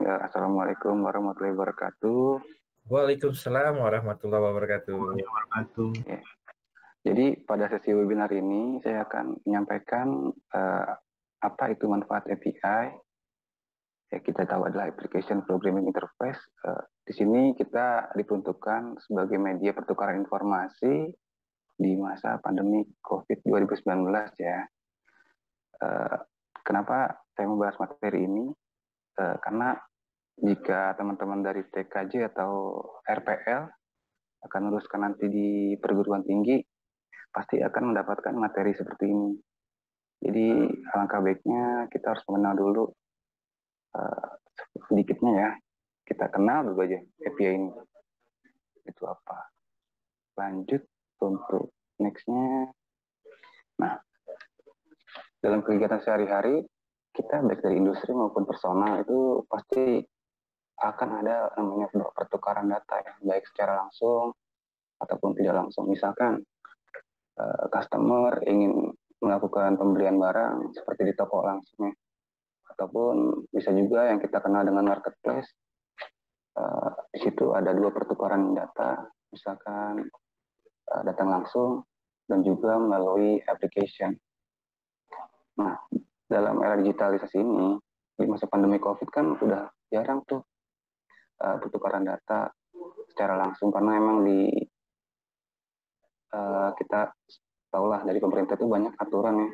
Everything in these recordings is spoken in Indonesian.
Assalamualaikum warahmatullahi wabarakatuh. Waalaikumsalam warahmatullahi wabarakatuh. Ya. Jadi pada sesi webinar ini saya akan menyampaikan apa itu manfaat API. Ya, kita tahu adalah Application Programming Interface. Di sini kita diperuntukkan sebagai media pertukaran informasi di masa pandemi COVID 2019 ya. Kenapa saya membahas materi ini? Karena jika teman-teman dari TKJ atau RPL akan luruskan nanti di perguruan tinggi, pasti akan mendapatkan materi seperti ini. Jadi alangkah baiknya kita harus mengenal dulu sedikitnya ya. Kita kenal dulu aja API ini. Itu apa. Lanjut untuk next-nya. Nah, dalam kegiatan sehari-hari, kita baik dari industri maupun personal itu pasti akan ada namanya pertukaran data ya, baik secara langsung ataupun tidak langsung. Misalkan customer ingin melakukan pembelian barang seperti di toko langsung ya, ataupun bisa juga yang kita kenal dengan marketplace. Di situ ada dua pertukaran data, misalkan datang langsung dan juga melalui application. Nah, dalam era digitalisasi ini, di masa pandemi COVID kan udah jarang tuh pertukaran data secara langsung, karena emang kita tahulah dari pemerintah itu banyak aturan ya.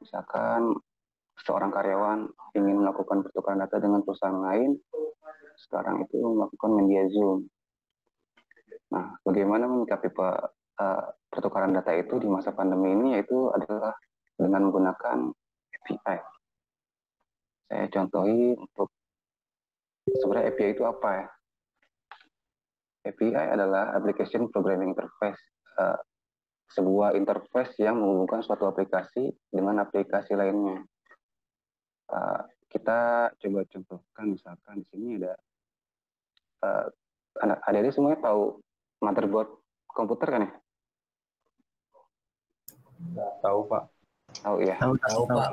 Misalkan seorang karyawan ingin melakukan pertukaran data dengan perusahaan lain, sekarang itu melakukan media Zoom. Nah, bagaimana menyikapi pertukaran data itu di masa pandemi ini, yaitu adalah dengan menggunakan API. Saya contohi untuk sebenarnya API itu apa ya? API adalah Application Programming Interface, sebuah interface yang menghubungkan suatu aplikasi dengan aplikasi lainnya. Kita coba contohkan, misalkan di sini ada adik-adik semuanya tahu motherboard komputer kan ya? Tahu Pak. Tahu ya. Tahu Pak.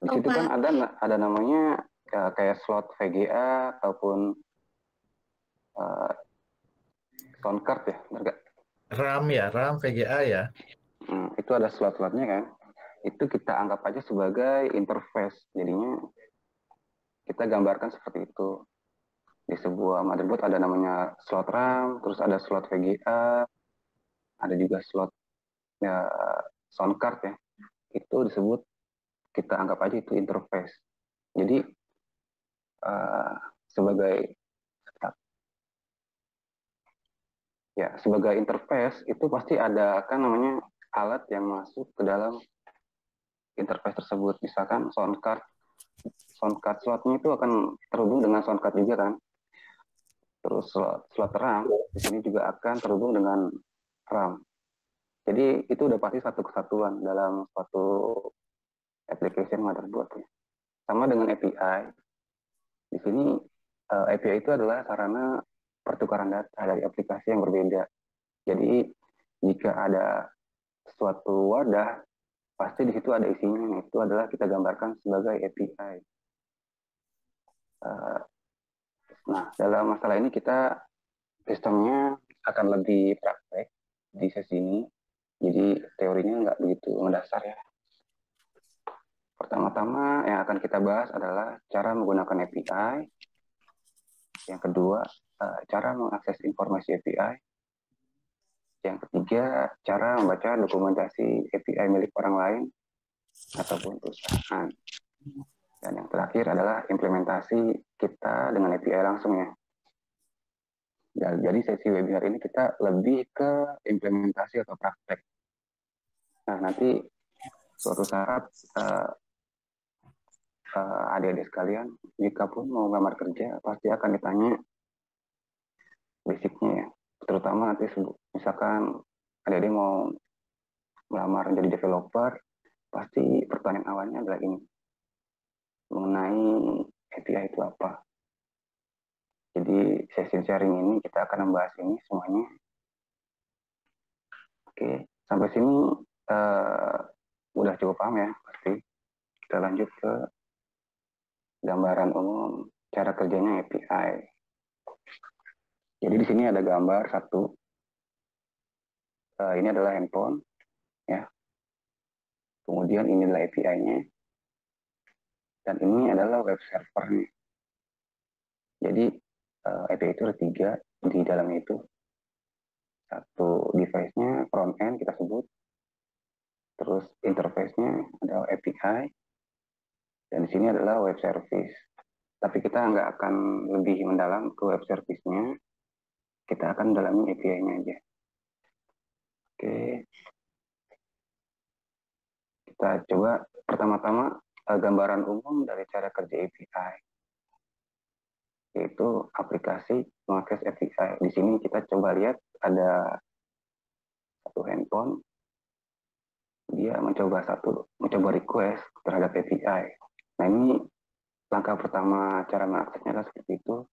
Di situ kan ada namanya ya, kayak slot VGA ataupun sound card ya, benar nggak? RAM ya, RAM VGA ya. Itu ada slot-slotnya kan. Itu kita anggap aja sebagai interface. Jadinya kita gambarkan seperti itu. Di sebuah motherboard ada namanya slot RAM, terus ada slot VGA, ada juga slot ya, sound card ya. Itu disebut, kita anggap aja itu interface. Jadi sebagai interface itu pasti ada kan namanya alat yang masuk ke dalam interface tersebut. Misalkan sound card slotnya itu akan terhubung dengan sound card juga kan. Terus slot RAM di sini juga akan terhubung dengan RAM. Jadi itu udah pasti satu kesatuan dalam suatu application motherboard ya. Sama dengan API. Di sini API itu adalah sarana pertukaran data dari aplikasi yang berbeda. Jadi jika ada suatu wadah, pasti di situ ada isinya. Itu adalah kita gambarkan sebagai API. Nah, dalam masalah ini kita sistemnya akan lebih praktek di sesi ini. Jadi teorinya nggak begitu mendasar ya. Pertama-tama yang akan kita bahas adalah cara menggunakan API. Yang kedua, cara mengakses informasi API. Yang ketiga, cara membaca dokumentasi API milik orang lain ataupun perusahaan. Dan yang terakhir adalah implementasi kita dengan API langsung ya. Jadi sesi webinar ini kita lebih ke implementasi atau praktek. Nah, nanti suatu saat adik-adik sekalian, jika pun mau melamar kerja, pasti akan ditanya basicnya ya. Terutama nanti misalkan adik-adik mau melamar menjadi developer, pasti pertanyaan awalnya adalah ini, mengenai API itu apa. Jadi sesi sharing ini kita akan membahas ini semuanya. Oke, sampai sini udah cukup paham ya pasti. Kita lanjut ke gambaran umum cara kerjanya API. Jadi di sini ada gambar satu. Ini adalah handphone, ya. Kemudian ini adalah API-nya, dan ini adalah web servernya. Jadi API itu ada 3 di dalamnya itu. Satu device-nya front end kita sebut, terus interface-nya adalah API, dan di sini adalah web service. Tapi kita nggak akan lebih mendalam ke web service-nya, kita akan mendalami API-nya aja. Oke, kita coba pertama-tama gambaran umum dari cara kerja API, yaitu aplikasi mengakses API. Di sini kita coba lihat ada satu handphone, dia mencoba request terhadap API. Nah, ini langkah pertama cara mengaksesnya adalah seperti itu.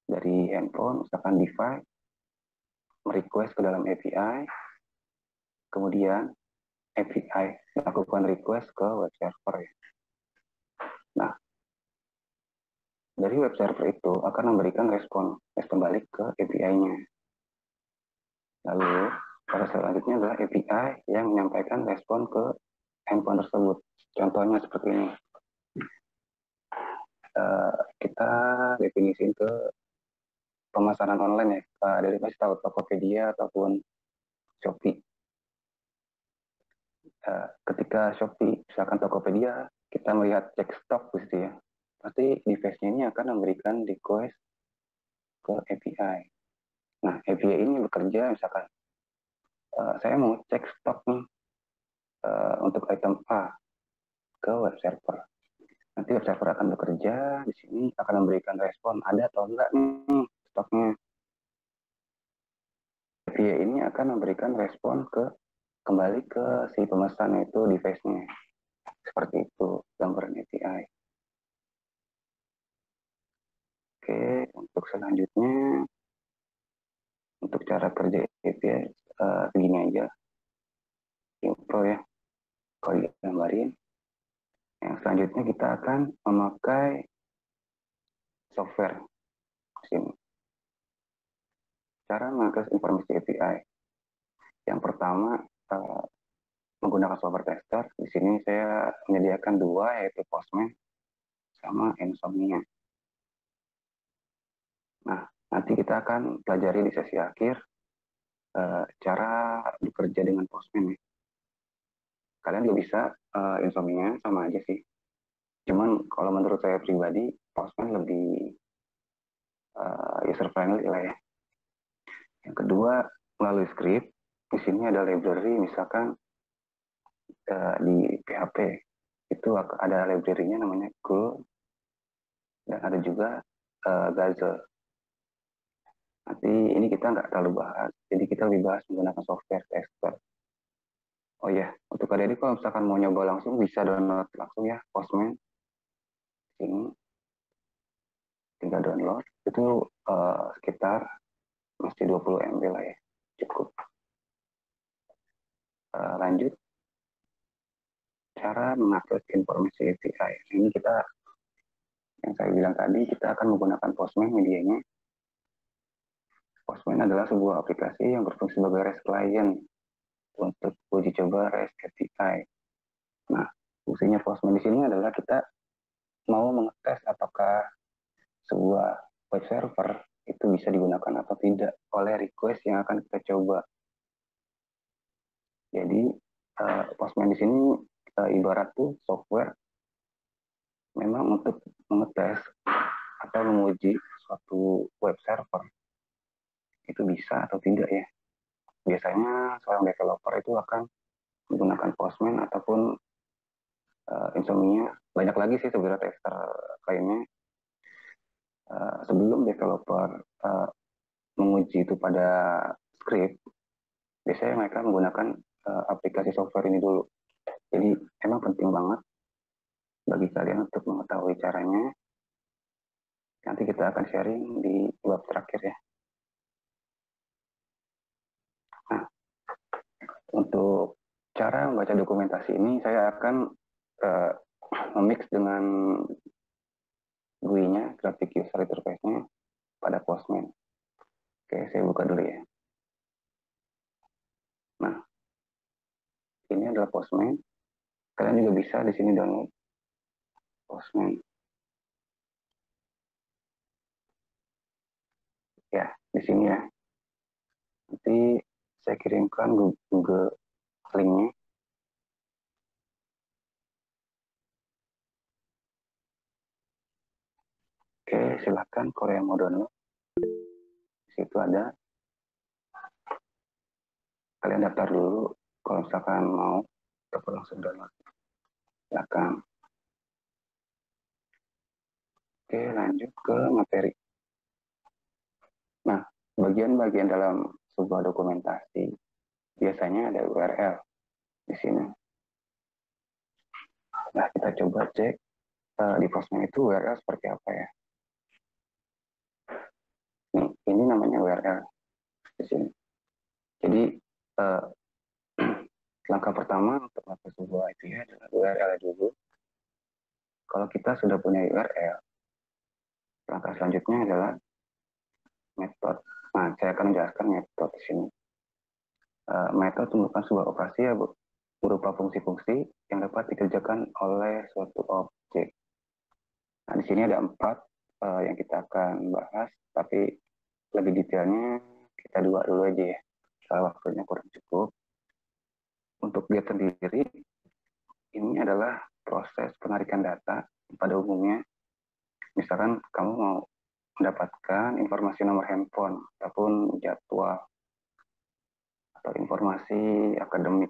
Dari handphone, misalkan device, merequest ke dalam API, kemudian API melakukan request ke web server. Nah, dari web server itu akan memberikan respon balik ke API-nya. Lalu, proses selanjutnya adalah API yang menyampaikan respon ke handphone tersebut. Contohnya seperti ini. Kita definisiin ke pemesanan online ya. Dari pasti tahu Tokopedia ataupun Shopee. Ketika Shopee, misalkan Tokopedia, kita melihat cek stok gitu ya. Pasti device-nya ini akan memberikan request ke API. Nah, API ini bekerja misalkan saya mau cek stok nih untuk item A ke web server. Nanti web server akan bekerja, di sini akan memberikan respon ada atau enggak nih stoknya. API ini akan memberikan respon kembali ke si pemesan, yaitu device-nya. Seperti itu gambaran API. Oke, untuk selanjutnya, untuk cara kerja API begini aja. Simple ya, kalau digambarin. Yang selanjutnya kita akan memakai software sini. Cara mengakses informasi API. Yang pertama, menggunakan software tester. Di sini saya menyediakan 2, yaitu Postman sama Insomnia. Nah, nanti kita akan pelajari di sesi akhir cara bekerja dengan Postman. Kalian juga bisa Insomnia, sama aja sih. Cuman kalau menurut saya pribadi, Postman lebih user friendly lah ya. Yang kedua, melalui script. Di sini ada library, misalkan di PHP itu ada library-nya namanya Go, dan ada juga Gazelle. Nanti ini kita nggak terlalu bahas, jadi kita lebih bahas menggunakan software tester. Oh ya, untuk adik-adik kalau misalkan mau nyoba langsung bisa download langsung ya Postman. Sini tinggal download, itu sekitar masih 20 MB lah ya, cukup. Lanjut, cara mengakses informasi API. Ini kita, yang saya bilang tadi, kita akan menggunakan Postman medianya. Postman adalah sebuah aplikasi yang berfungsi sebagai REST client untuk uji coba REST API. Nah, fungsinya Postman di sini adalah kita mau mengetes apakah sebuah web server itu bisa digunakan atau tidak oleh request yang akan kita coba. Jadi Postman di sini ibarat tuh software memang untuk mengetes atau menguji suatu web server itu bisa atau tidak ya. Biasanya seorang developer itu akan menggunakan Postman ataupun Insomnia. Banyak lagi sih sebenarnya tester lainnya. Sebelum developer menguji itu pada script, biasanya mereka menggunakan aplikasi software ini dulu. Jadi emang penting banget bagi kalian untuk mengetahui caranya. Nanti kita akan sharing di bab terakhir ya. Nah, untuk cara membaca dokumentasi ini saya akan memix dengan GUI-nya, graphic user interface-nya pada Postman. Oke, saya buka dulu ya. Nah, ini adalah Postman. Kalian juga bisa di sini download Postman. Ya, di sini ya. Nanti saya kirimkan Google link-nya. Oke, silahkan kalau yang mau download. Di situ ada. Kalian daftar dulu. Kalau misalkan mau, ataupun langsung download. Silahkan. Oke, lanjut ke materi. Nah, bagian-bagian dalam sebuah dokumentasi biasanya ada URL di sini. Nah, kita coba cek di Postman itu URL seperti apa ya. Ini namanya URL di sini. Jadi langkah pertama untuk melakukan sebuah API adalah URL dulu. Kalau kita sudah punya URL, langkah selanjutnya adalah metode. Nah, saya akan menjelaskan metode di sini. Metode merupakan sebuah operasi ya, berupa fungsi-fungsi yang dapat dikerjakan oleh suatu objek. Nah, di sini ada 4 yang kita akan bahas, tapi lebih detailnya kita dua dulu aja ya. Kalau waktunya kurang cukup. Untuk dia sendiri, ini adalah proses penarikan data pada umumnya. Misalkan kamu mau mendapatkan informasi nomor handphone ataupun jadwal atau informasi akademik,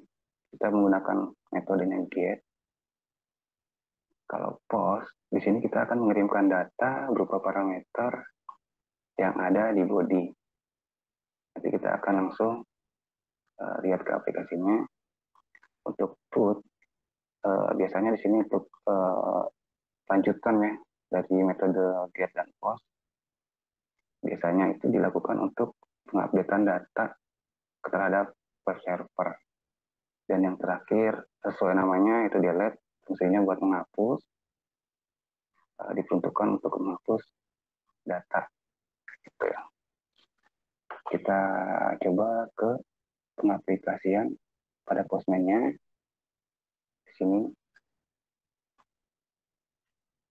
kita menggunakan metodenya GET. Kalau POST, di sini kita akan mengirimkan data berupa parameter yang ada di body. Nanti kita akan langsung lihat ke aplikasinya. Untuk put, biasanya di sini untuk lanjutan ya dari metode GET dan POST. Biasanya itu dilakukan untuk pengupdatean data terhadap web server. Dan yang terakhir, sesuai namanya itu delete, fungsinya buat menghapus, diperuntukkan untuk menghapus data. Gitu ya. Kita coba ke pengaplikasian pada Postman-nya di sini.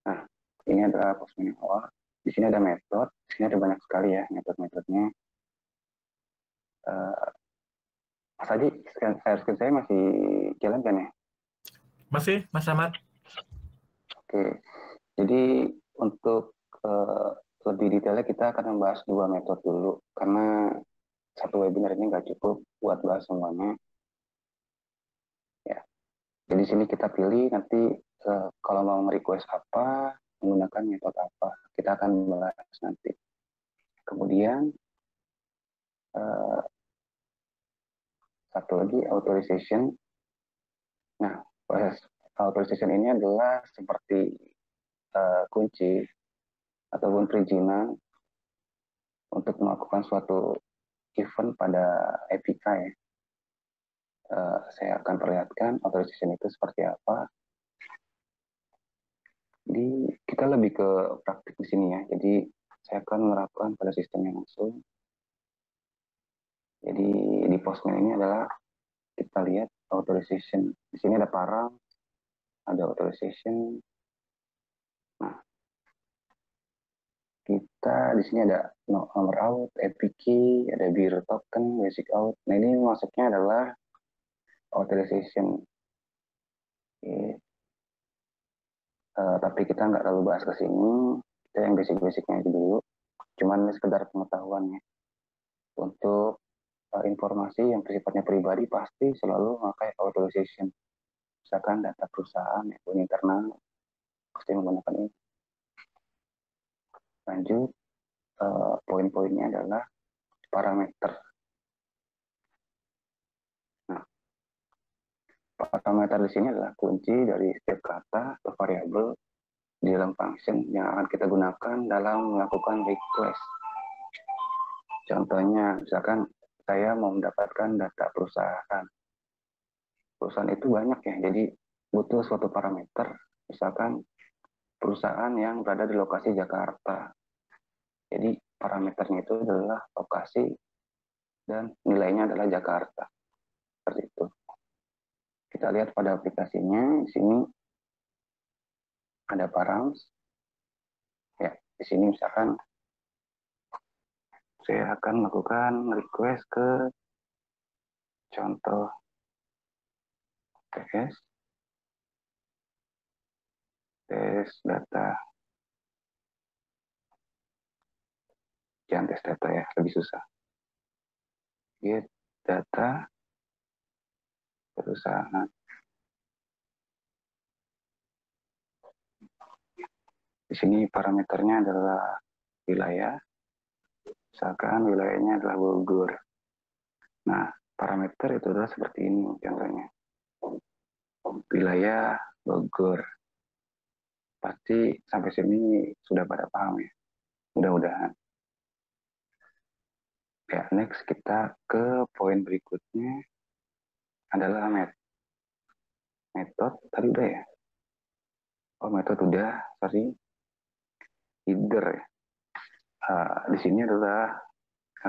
Nah, ini adalah Postman yang awal. Di sini ada metode, di sini ada banyak sekali ya metode-metodenya. Mas Haji, screen saya masih jalan kan ya? Masih, Mas Ahmad? Oke, jadi untuk lebih detailnya kita akan membahas 2 metode dulu, karena satu webinar ini nggak cukup buat bahas semuanya. Ya, jadi sini kita pilih nanti kalau mau request apa, menggunakan metode apa, kita akan bahas nanti. Kemudian satu lagi authorization. Nah, proses authorization ini adalah seperti kunci ataupun perizinan untuk melakukan suatu event pada APK ya. Saya akan perlihatkan authorization itu seperti apa. Jadi kita lebih ke praktik di sini ya. Jadi saya akan menerapkan pada sistemnya langsung. Jadi di Postman ini adalah kita lihat authorization. Di sini ada param, ada authorization. Nah, kita di sini ada nomor out, API key, ada beer token, basic out. Nah, ini masuknya adalah authorization. Oke. Tapi kita nggak terlalu bahas ke sini. Kita yang basic-basicnya aja dulu. Cuman ini sekedar pengetahuan ya. Untuk informasi yang sifatnya pribadi pasti selalu memakai authorization. Misalkan data perusahaan maupun internal pasti menggunakan ini. Lanjut, poin-poinnya adalah parameter. Nah, parameter di sini adalah kunci dari setiap kata atau variabel di dalam function yang akan kita gunakan dalam melakukan request. Contohnya, misalkan saya mau mendapatkan data perusahaan. Perusahaan itu banyak ya, jadi butuh suatu parameter. Misalkan perusahaan yang berada di lokasi Jakarta. Jadi parameternya itu adalah lokasi dan nilainya adalah Jakarta. Seperti itu. Kita lihat pada aplikasinya, di sini ada params. Ya, di sini misalkan saya akan melakukan request ke contoh tes data. Jangan tes data ya, lebih susah. Get data perusahaan. Di sini parameternya adalah wilayah. Misalkan wilayahnya adalah Bogor. Nah, parameter itu adalah seperti ini contohnya. Wilayah Bogor. Pasti sampai sini sudah pada paham ya. Mudah-mudahan. Ya, next kita ke poin berikutnya adalah metode. Tadi udah ya? Oh, metode udah. Sorry. Header ya. Di sini adalah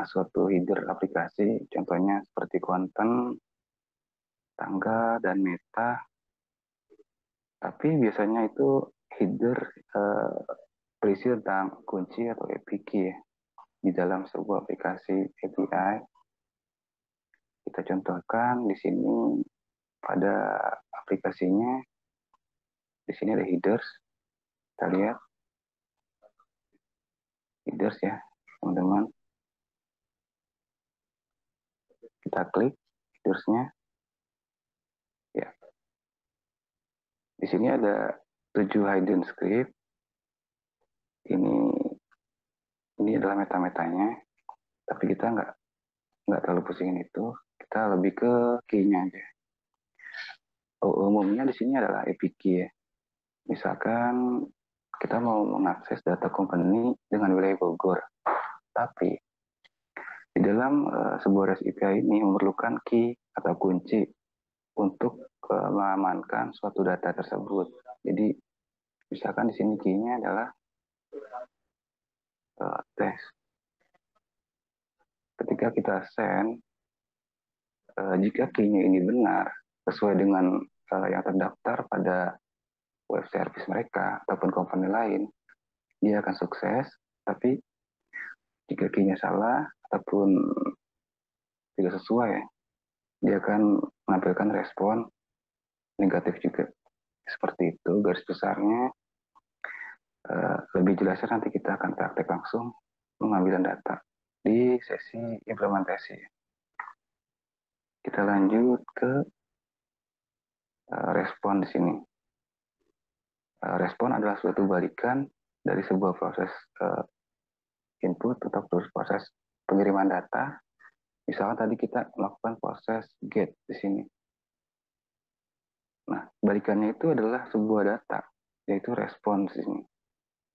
suatu header aplikasi. Contohnya seperti konten, tangga, dan meta. Tapi biasanya itu header berisi tentang kunci atau API ya. Di dalam sebuah aplikasi API. Kita contohkan di sini pada aplikasinya. Di sini ada headers. Kita lihat headers ya, teman-teman. Kita klik headersnya. Ya. Di sini ada 7 hidden script. Ini adalah meta-metanya. Tapi kita nggak terlalu pusingin itu. Kita lebih ke key-nya aja. Umumnya di sini adalah API key ya. Misalkan kita mau mengakses data company dengan wilayah Bogor. Tapi di dalam sebuah REST API ini memerlukan key atau kunci untuk mengamankan suatu data tersebut. Jadi misalkan di sini key-nya adalah tes. Ketika kita send, jika key-nya ini benar sesuai dengan yang terdaftar pada web service mereka ataupun company lain, dia akan sukses. Tapi jika key-nya salah ataupun tidak sesuai, dia akan menampilkan respon negatif juga. Seperti itu garis besarnya. Lebih jelasnya nanti kita akan praktek langsung pengambilan data di sesi implementasi. Kita lanjut ke respon di sini. Respon adalah suatu balikan dari sebuah proses input atau proses pengiriman data. Misalkan tadi kita melakukan proses get di sini. Nah, balikannya itu adalah sebuah data, yaitu respon di sini.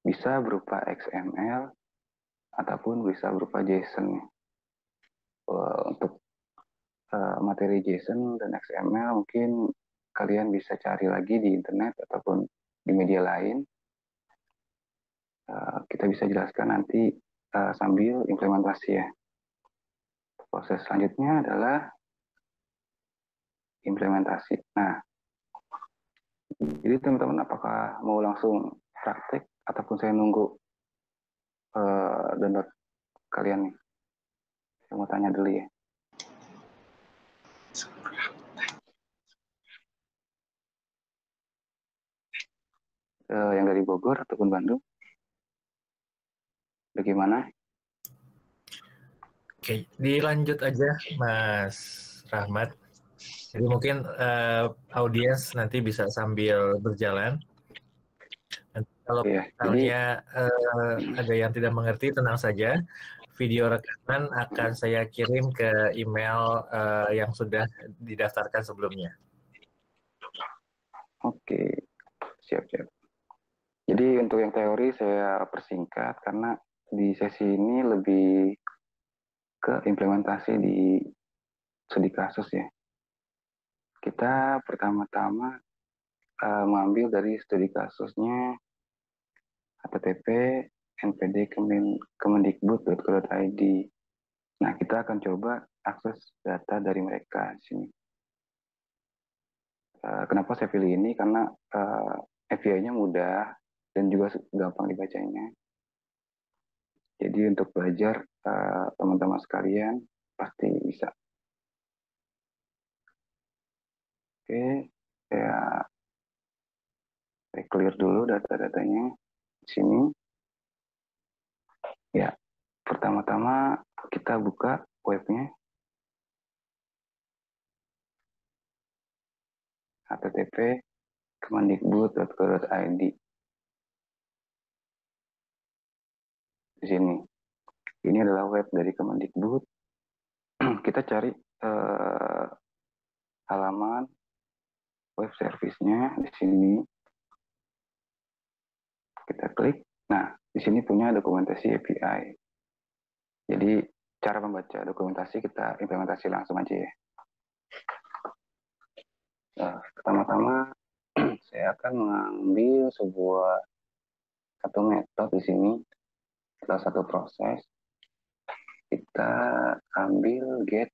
Bisa berupa XML ataupun bisa berupa JSON. Untuk materi JSON dan XML mungkin kalian bisa cari lagi di internet ataupun di media lain. Kita bisa jelaskan nanti sambil implementasi ya. Proses selanjutnya adalah implementasi. Nah, jadi teman-teman apakah mau langsung praktek ataupun saya nunggu download kalian nih? Saya mau tanya dulu ya. Yang dari Bogor ataupun Bandung? Bagaimana? Oke, dilanjut aja Mas Rahmat. Jadi mungkin audiens nanti bisa sambil berjalan. Nanti kalau Iya, misalnya ada yang tidak mengerti, tenang saja. Video rekaman akan saya kirim ke email yang sudah didaftarkan sebelumnya. Oke, siap-siap. Jadi untuk yang teori saya persingkat karena di sesi ini lebih ke implementasi di studi kasus ya. Kita pertama-tama mengambil dari studi kasusnya http npd.kemendikbud.go.id. Nah, kita akan coba akses data dari mereka di sini. Kenapa saya pilih ini? Karena API-nya mudah dan juga gampang dibacanya. Jadi untuk belajar teman-teman sekalian pasti bisa. Oke, saya clear dulu data-datanya di sini. Ya, pertama-tama kita buka webnya http kemendikbud.go.id. Di sini. Ini adalah web dari Kemendikbud. Kita cari halaman web service-nya di sini. Kita klik. Nah, di sini punya dokumentasi API. Jadi, cara membaca dokumentasi kita implementasi langsung aja ya. Nah, pertama-tama saya akan mengambil satu metode di sini atau satu proses. Kita ambil get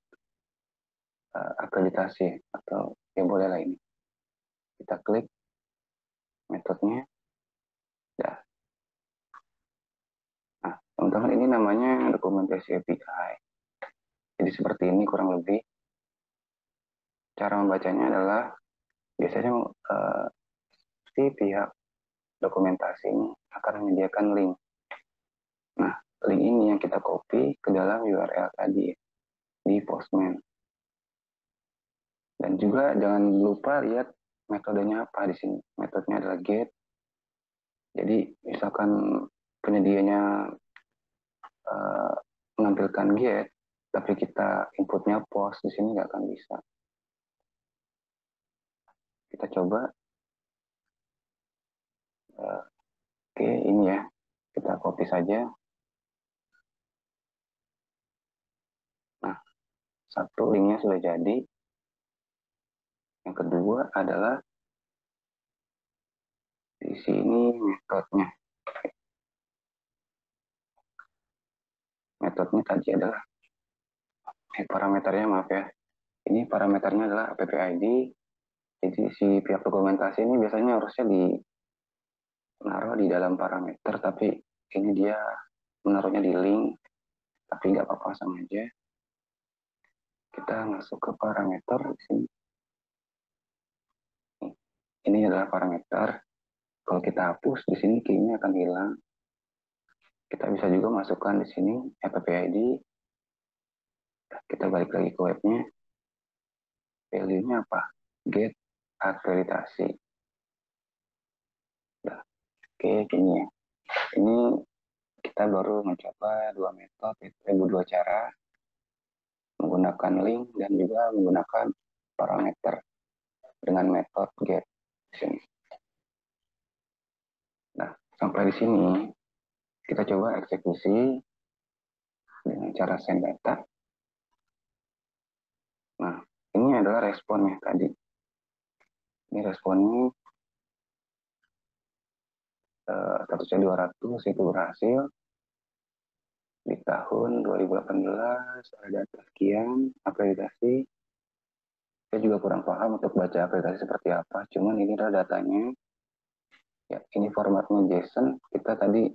akreditasi atau ya boleh lah ini. Kita klik metodenya. Ya. Nah, teman-teman ini namanya dokumentasi API. Jadi seperti ini kurang lebih. Cara membacanya adalah biasanya si pihak dokumentasi ini akan menyediakan link. Nah, link ini yang kita copy ke dalam URL tadi di Postman. Dan juga jangan lupa lihat metodenya apa di sini. Metodenya adalah get. Jadi misalkan penyedianya menampilkan get, tapi kita inputnya post di sini nggak akan bisa. Kita coba. Oke, ini ya. Kita copy saja. Nah, satu linknya sudah jadi. Yang kedua adalah di sini metodenya. Metodenya tadi adalah parameternya maaf ya. Ini parameternya adalah app ID. Jadi si pihak dokumentasi ini biasanya harusnya menaruh di dalam parameter, tapi ini dia menaruhnya di link, tapi nggak apa-apa sama aja. Kita masuk ke parameter di sini. Ini adalah parameter. Kalau kita hapus di sini key-nya akan hilang. Kita bisa juga masukkan di sini app ID. Kita balik lagi ke webnya. Value-nya apa? Get akreditasi. Nah, oke, ini ya. Ini kita baru mencoba dua cara, menggunakan link dan juga menggunakan parameter dengan metode get di sini. Nah, sampai di sini kita coba eksekusi dengan cara send data. Nah, ini adalah responnya tadi. Ini responnya statusnya 200 itu berhasil. Di tahun 2018 ada data sekian akreditasi. Saya juga kurang paham untuk baca akreditasi seperti apa. Cuman ini adalah datanya. Ya, ini formatnya JSON. Kita tadi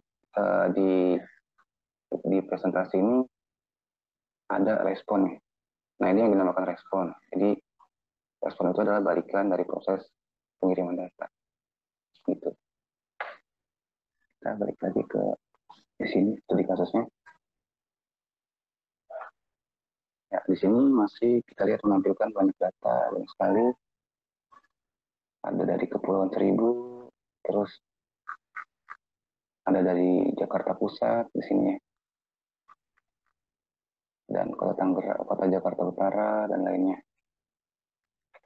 di presentasi ini ada responnya. Nah, ini yang dinamakan respon. Jadi respon itu adalah balikan dari proses pengiriman data. Gitu. Kita balik lagi ke di sini studi kasusnya. Ya, di sini masih kita lihat menampilkan banyak data, banyak sekali. Ada dari Kepulauan Seribu, terus ada dari Jakarta Pusat di sini ya. Dan Kota Jakarta Utara dan lainnya.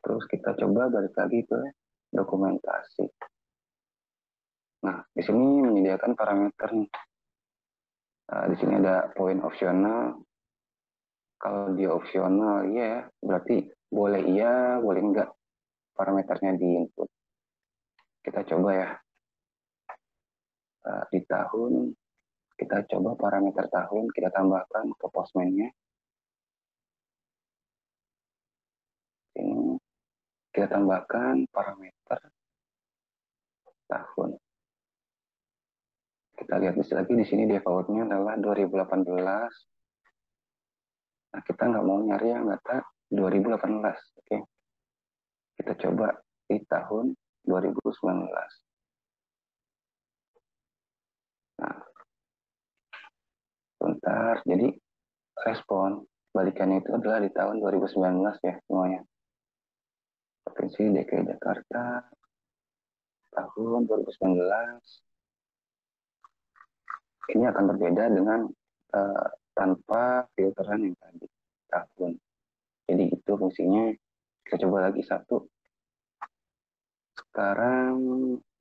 Terus kita coba balik lagi ke dokumentasi. Nah, di sini menyediakan parameter nih. Di sini ada poin opsional. Kalau dia opsional, ya berarti boleh iya, boleh enggak parameternya di input. Kita coba ya. di tahun, kita coba parameter tahun, kita tambahkan ke Postman-nya. Ini kita tambahkan parameter tahun. Kita lihat lagi di sini default-nya adalah 2018. Nah, kita nggak mau nyari yang data 2018. Oke. Kita coba di tahun 2019. Nah, bentar. Jadi respon balikannya itu adalah di tahun 2019 ya semuanya. Provinsi DKI Jakarta tahun 2019. Ini akan berbeda dengan tanpa filteran yang tadi tahun. Jadi itu fungsinya. Kita coba lagi satu. Sekarang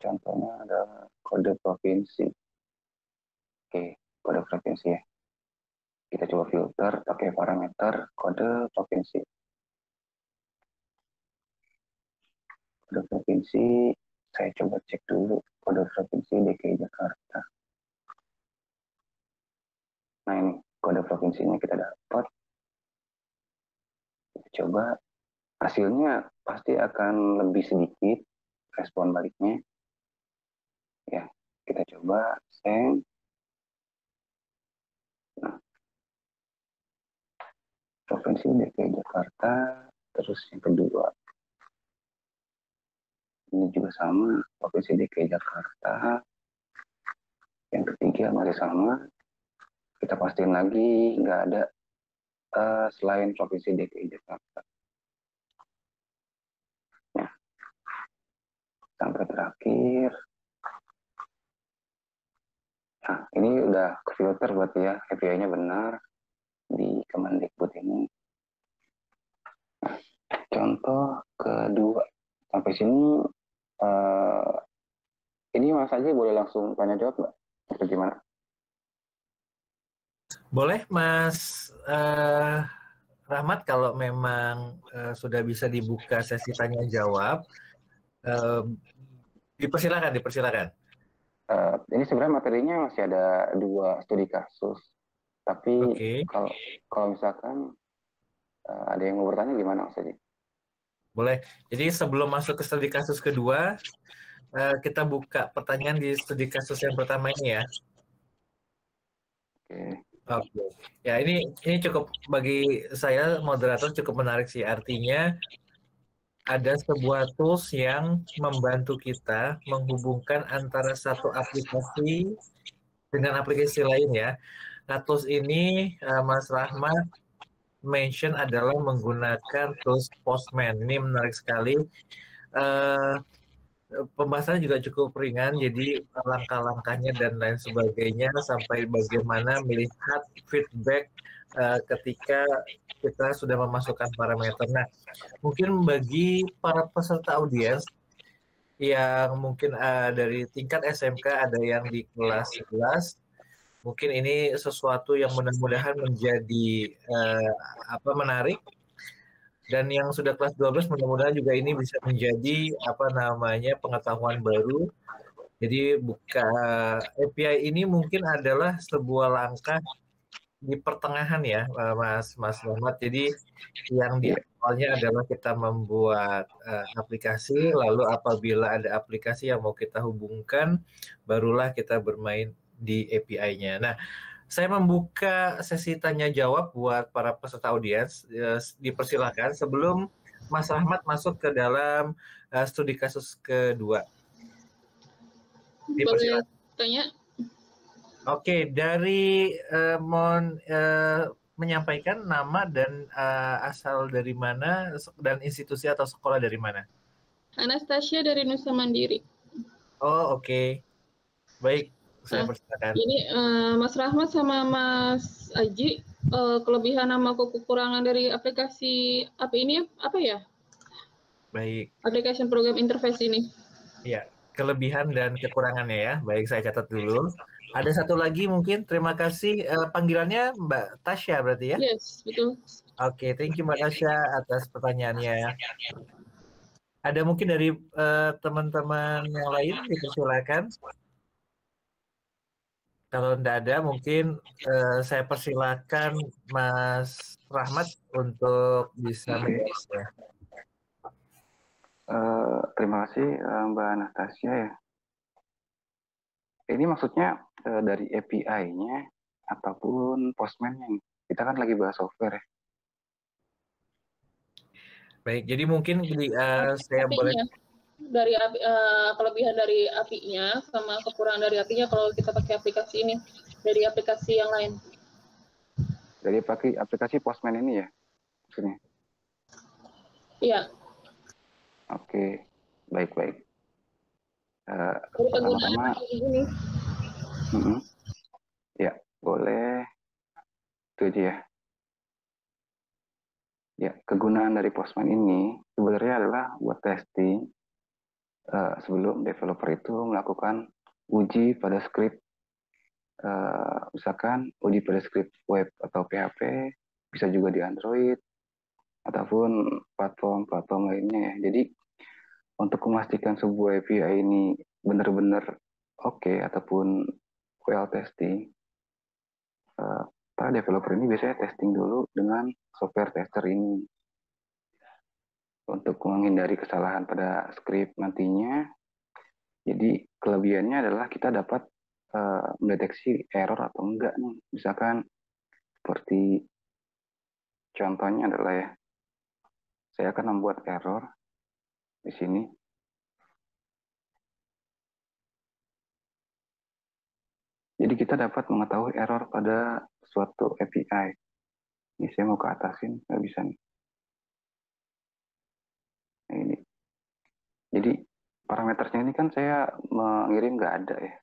contohnya adalah kode provinsi. Oke, kode provinsi ya. Kita coba filter pakai parameter kode provinsi. Kode provinsi, saya coba cek dulu kode provinsi DKI Jakarta. Nah ini kode provinsinya kita dapat. Kita coba, hasilnya pasti akan lebih sedikit respon baliknya. Ya, kita coba send. Nah, provinsi DKI Jakarta, terus yang kedua. Ini juga sama, provinsi DKI Jakarta. Yang ketiga masih sama. Kita pastiin lagi, nggak ada selain provinsi DKI Jakarta. Ya. Sampai terakhir. Nah, ini udah kefilter berarti ya, API-nya benar di Kemendikbud ini. Nah, contoh kedua. Sampai sini, ini Mas Haji boleh langsung tanya jawab nggak? Atau gimana? Boleh, Mas Rahmat, kalau memang sudah bisa dibuka sesi tanya jawab, dipersilakan. Ini sebenarnya materinya masih ada 2 studi kasus, tapi kalau misalkan ada yang mau bertanya gimana Mas Haji? Boleh. Jadi sebelum masuk ke studi kasus kedua, kita buka pertanyaan di studi kasus yang pertama ini ya. Oke. Ya ini cukup, bagi saya moderator cukup menarik sih. Artinya ada sebuah tools yang membantu kita menghubungkan antara satu aplikasi dengan aplikasi lain ya. Nah, tools ini Mas Rahmat mention adalah menggunakan tools Postman. Ini menarik sekali. Pembahasannya juga cukup ringan, jadi langkah-langkahnya dan lain sebagainya, sampai bagaimana melihat feedback ketika kita sudah memasukkan parameter. Nah, mungkin bagi para peserta audiens yang mungkin dari tingkat SMK, ada yang di kelas 11, mungkin ini sesuatu yang mudah-mudahan menjadi menarik. Dan yang sudah kelas 12 mudah-mudahan juga ini bisa menjadi pengetahuan baru. Jadi buka API ini mungkin adalah sebuah langkah di pertengahan ya, Mas Rahmat. Jadi yang di awalnya adalah kita membuat aplikasi, lalu apabila ada aplikasi yang mau kita hubungkan, barulah kita bermain di API-nya. Nah, saya membuka sesi tanya jawab buat para peserta audiens. Dipersilakan sebelum Mas Rahmat masuk ke dalam studi kasus kedua. Boleh tanya? Oke, dari mohon menyampaikan nama dan asal dari mana dan institusi atau sekolah dari mana? Anastasia dari Nusa Mandiri. Oh, oke. Baik. Saya persilakan. Ini Mas Rahmat sama Mas Aji, kelebihan sama kekurangan dari aplikasi API ini apa ya? Baik. Application Program Interface ini. Iya, kelebihan dan kekurangannya ya. Baik, saya catat dulu. Ada satu lagi mungkin, terima kasih. Panggilannya Mbak Tasya berarti ya? Yes, betul. Oke, thank you Mbak Tasya atas pertanyaannya. Ada mungkin dari teman-teman yang lain, dipersilakan. Kalau tidak ada, mungkin saya persilakan Mas Rahmat untuk bisa menjawabnya. Terima kasih Mbak Anastasia ya. Ini maksudnya dari API-nya ataupun Postman-nya nih. Kita kan lagi bahas software ya. Baik, jadi mungkin saya boleh dari kelebihan dari API-nya sama kekurangan dari API-nya kalau kita pakai aplikasi ini dari aplikasi yang lain. Dari pakai aplikasi Postman ini ya maksudnya. Iya. Oke, baik-baik. Dari Pertama-tama, ini. Ya, boleh. Itu aja ya. Ya, kegunaan dari Postman ini sebenarnya adalah buat testing sebelum developer itu melakukan uji pada script. Misalkan uji pada script web atau PHP, bisa juga di Android, ataupun platform-platform lainnya ya. Jadi, untuk memastikan sebuah API ini benar-benar oke ataupun well testing, para developer ini biasanya testing dulu dengan software tester ini untuk menghindari kesalahan pada script nantinya. Jadi kelebihannya adalah kita dapat mendeteksi error atau enggak nih. Misalkan seperti contohnya adalah ya, saya akan membuat error di sini. Jadi kita dapat mengetahui error pada suatu API. Ini saya mau ke atasin, nggak bisa nih. Nah, ini. Jadi parameternya ini kan saya mengirim nggak ada ya.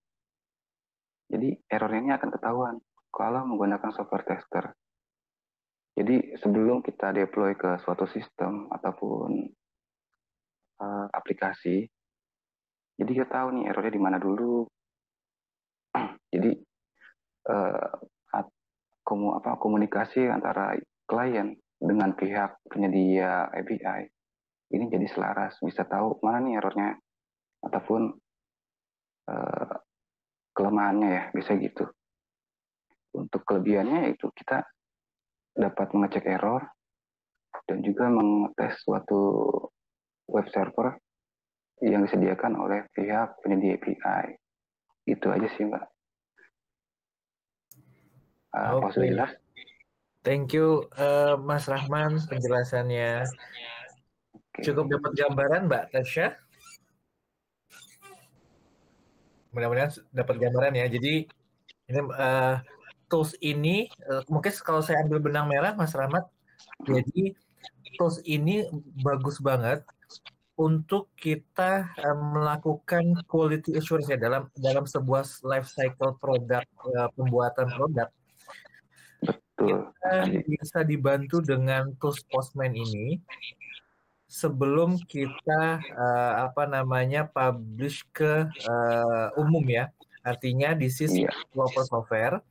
Jadi error ini akan ketahuan kalau menggunakan software tester. Jadi sebelum kita deploy ke suatu sistem ataupun aplikasi, jadi kita tahu nih errornya di mana dulu. Jadi komunikasi antara klien dengan pihak penyedia API ini jadi selaras, bisa tahu mana nih errornya ataupun kelemahannya ya, bisa gitu. Untuk kelebihannya yaitu kita dapat mengecek error dan juga mengetes suatu web server yang disediakan oleh pihak penyedia API. Itu aja sih, Mbak. Apa sudah jelas? Thank you, Mas Rahman, penjelasannya. Cukup dapat gambaran, Mbak Tasya? Mudah-mudahan dapat gambaran ya. Jadi ini tools ini mungkin kalau saya ambil benang merah, Mas Rahmat. Jadi tools ini bagus banget untuk kita melakukan quality assurance ya dalam sebuah life cycle produk pembuatan produk. Kita bisa dibantu dengan tools Postman ini sebelum kita publish ke umum ya. Artinya di sisi developer software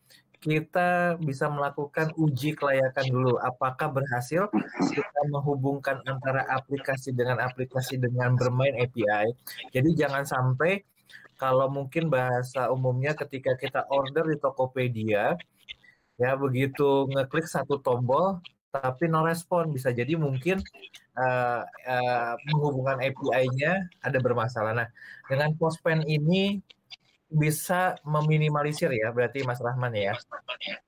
kita bisa melakukan uji kelayakan dulu. Apakah berhasil kita menghubungkan antara aplikasi dengan bermain API. Jadi jangan sampai kalau mungkin bahasa umumnya ketika kita order di Tokopedia, ya begitu ngeklik satu tombol tapi no respon, bisa jadi mungkin menghubungkan API-nya ada bermasalah. Nah, dengan Postman ini bisa meminimalisir ya, berarti Mas Rahman ya?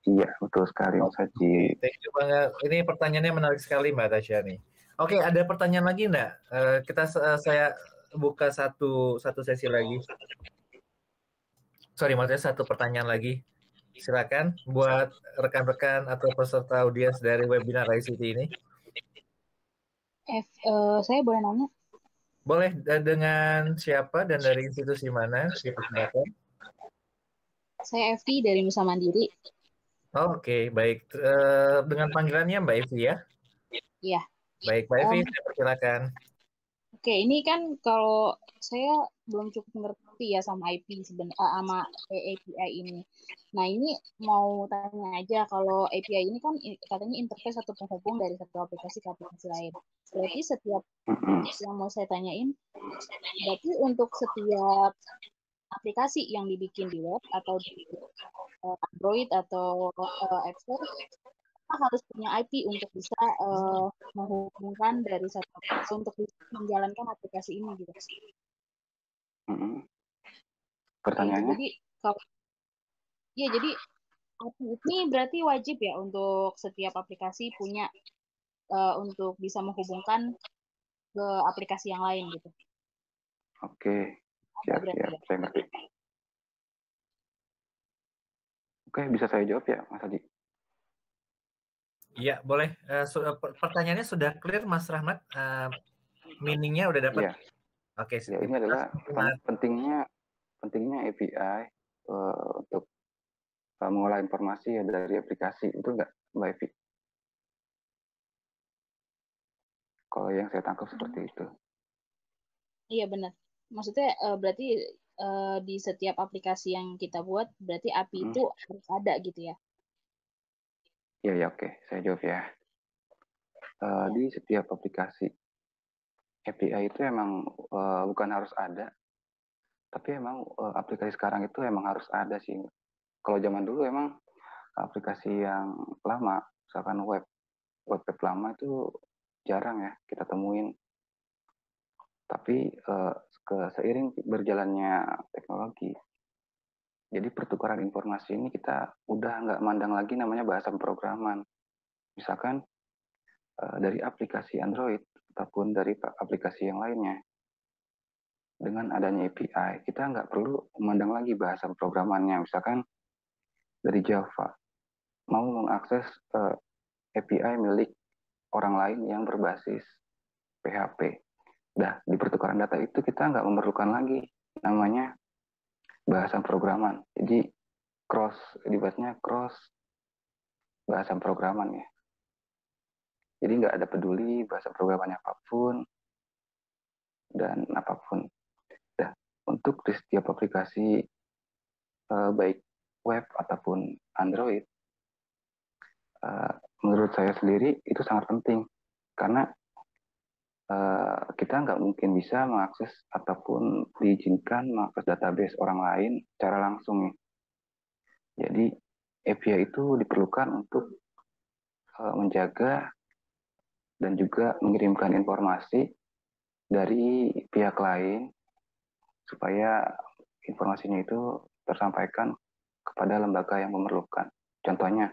Iya, betul sekali Mas Haji. Thank you banget. Ini pertanyaannya menarik sekali Mbak Tasya nih. Oke, ada pertanyaan lagi enggak? Saya buka satu sesi lagi. Sorry, maksudnya satu pertanyaan lagi. Silakan buat rekan-rekan atau peserta audiens dari webinar ICT ini. Saya boleh nanya? Boleh, dengan siapa dan dari institusi mana? Silakan. Saya Evi dari Nusa Mandiri. Oke, baik. Dengan panggilannya Mbak Evi ya? Iya. Baik, Mbak Evi, saya persilakan. Oke, ini kan kalau saya belum cukup ngerti ya sama sama API ini. Nah, ini mau tanya aja, kalau API ini kan katanya interface atau penghubung dari satu aplikasi ke aplikasi lain. Berarti setiap yang mau saya tanyain, berarti untuk setiap aplikasi yang dibikin di web atau di Android atau App Store, kita harus punya IP untuk bisa menghubungkan dari satu aplikasi untuk bisa menjalankan aplikasi ini gitu. Pertanyaannya? Jadi kalau jadi IP ini berarti wajib ya untuk setiap aplikasi punya untuk bisa menghubungkan ke aplikasi yang lain gitu. Oke, siap, saya ngerti. Oke, bisa saya jawab ya, Mas Adi? Iya, boleh. Pertanyaannya sudah clear, Mas Rahmat? Meaning-nya udah dapat? Iya. Oke. Ya, ini adalah pentingnya API untuk mengolah informasi dari aplikasi, itu enggak, Mbak Evi? Kalau yang saya tangkap seperti itu. Iya benar. Maksudnya berarti di setiap aplikasi yang kita buat berarti API itu harus ada gitu ya? Iya, oke. Saya jawab ya. Di setiap aplikasi API itu emang bukan harus ada, tapi emang aplikasi sekarang itu emang harus ada sih. Kalau zaman dulu emang aplikasi yang lama, misalkan web lama itu jarang ya kita temuin. Tapi seiring berjalannya teknologi, jadi pertukaran informasi ini kita udah nggak mandang lagi namanya bahasa pemrograman. Misalkan dari aplikasi Android ataupun dari aplikasi yang lainnya, dengan adanya API, kita nggak perlu memandang lagi bahasa pemrogramannya. Misalkan dari Java, mau mengakses API milik orang lain yang berbasis PHP. Nah, di pertukaran data itu kita nggak memerlukan lagi namanya bahasa programan. Jadi dibuatnya cross bahasa programan ya. Jadi nggak ada peduli bahasa programannya apapun dan apapun. Nah, untuk di setiap aplikasi baik web ataupun Android, menurut saya sendiri itu sangat penting karena kita nggak mungkin bisa mengakses ataupun diizinkan mengakses database orang lain secara langsung. Jadi API itu diperlukan untuk menjaga dan juga mengirimkan informasi dari pihak lain supaya informasinya itu tersampaikan kepada lembaga yang memerlukan. Contohnya,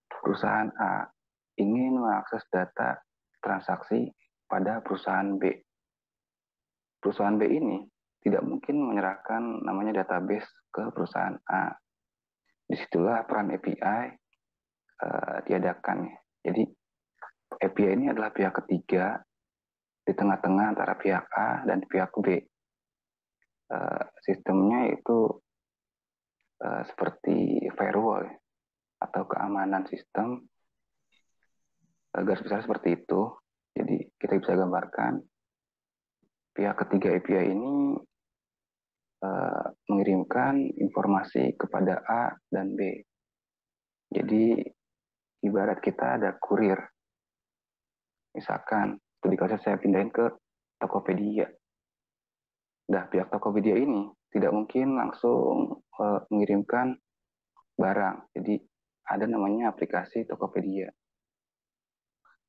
perusahaan A ingin mengakses data transaksi pada perusahaan B. Perusahaan B ini tidak mungkin menyerahkan namanya database ke perusahaan A. Disitulah peran API diadakan. Jadi API ini adalah pihak ketiga di tengah-tengah antara pihak A dan pihak B. Sistemnya itu seperti firewall atau keamanan sistem. Garis besar seperti itu. Jadi kita bisa gambarkan pihak ketiga API ini mengirimkan informasi kepada A dan B. Jadi ibarat kita ada kurir. Misalkan studi kasus saya pindahin ke Tokopedia. Nah, pihak Tokopedia ini tidak mungkin langsung mengirimkan barang. Jadi ada namanya aplikasi Tokopedia.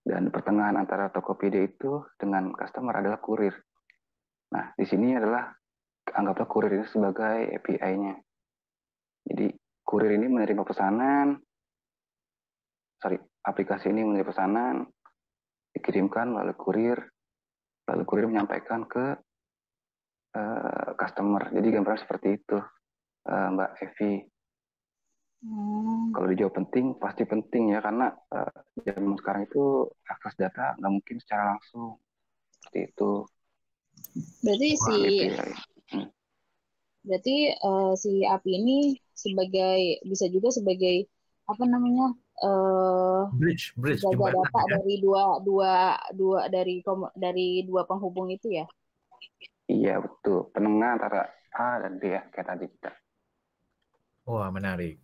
Dan pertengahan antara Tokopedia itu dengan customer adalah kurir. Nah, di sini adalah anggaplah kurir ini sebagai API-nya. Jadi kurir ini menerima pesanan, aplikasi ini menerima pesanan, dikirimkan melalui kurir, lalu kurir menyampaikan ke customer. Jadi gambaran seperti itu, Mbak Evi. Kalau dijawab penting, pasti penting ya, karena zaman sekarang itu akses data nggak mungkin secara langsung. Seperti itu. Berarti si API ini bisa juga sebagai apa namanya bridge jaga data ya? dari dua penghubung itu ya? Iya betul, penengah antara A dan B ya, kayak tadi kita. Wah, menarik.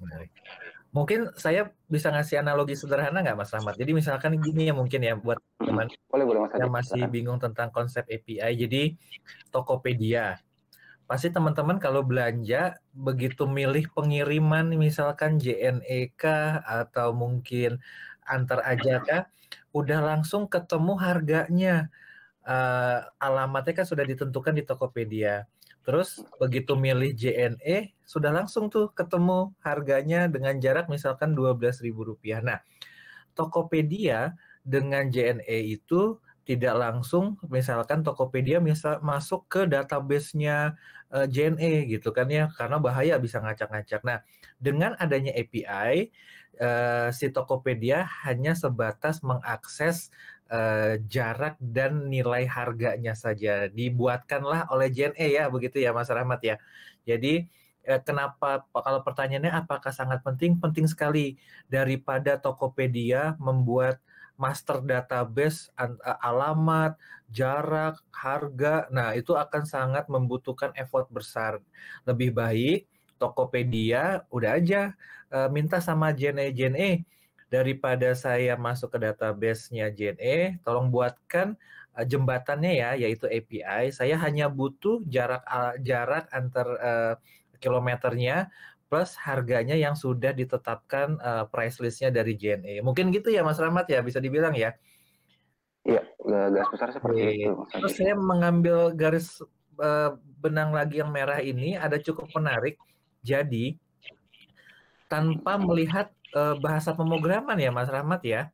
Mungkin saya bisa ngasih analogi sederhana nggak, Mas Rahmat? Jadi misalkan gini ya mungkin ya buat teman boleh, Mas yang masih bingung tentang konsep API. Jadi Tokopedia pasti teman-teman kalau belanja begitu milih pengiriman misalkan JNE kah atau mungkin antar aja kah, udah langsung ketemu harganya. Alamatnya kan sudah ditentukan di Tokopedia. Terus begitu milih JNE sudah langsung tuh ketemu harganya dengan jarak misalkan Rp12.000. Nah, Tokopedia dengan JNE itu tidak langsung misalkan Tokopedia masuk ke database-nya JNE gitu kan ya, karena bahaya bisa ngacak-ngacak. Nah, dengan adanya API si Tokopedia hanya sebatas mengakses jarak dan nilai harganya saja. Dibuatkanlah oleh JNE ya, begitu ya Mas Rahmat ya. Jadi kenapa kalau pertanyaannya apakah sangat penting? Penting sekali. Daripada Tokopedia membuat master database alamat, jarak, harga. Nah, itu akan sangat membutuhkan effort besar. Lebih baik Tokopedia udah aja minta sama JNE daripada saya masuk ke database-nya JNE, tolong buatkan jembatannya ya, yaitu API. Saya hanya butuh jarak antar kilometernya plus harganya yang sudah ditetapkan price list-nya dari JNE. Mungkin gitu ya Mas Rahmat ya, bisa dibilang ya. Iya, garis besar seperti itu. Terus saya mengambil garis benang lagi yang merah ini ada cukup menarik. Jadi tanpa melihat bahasa pemrograman ya Mas Rahmat ya.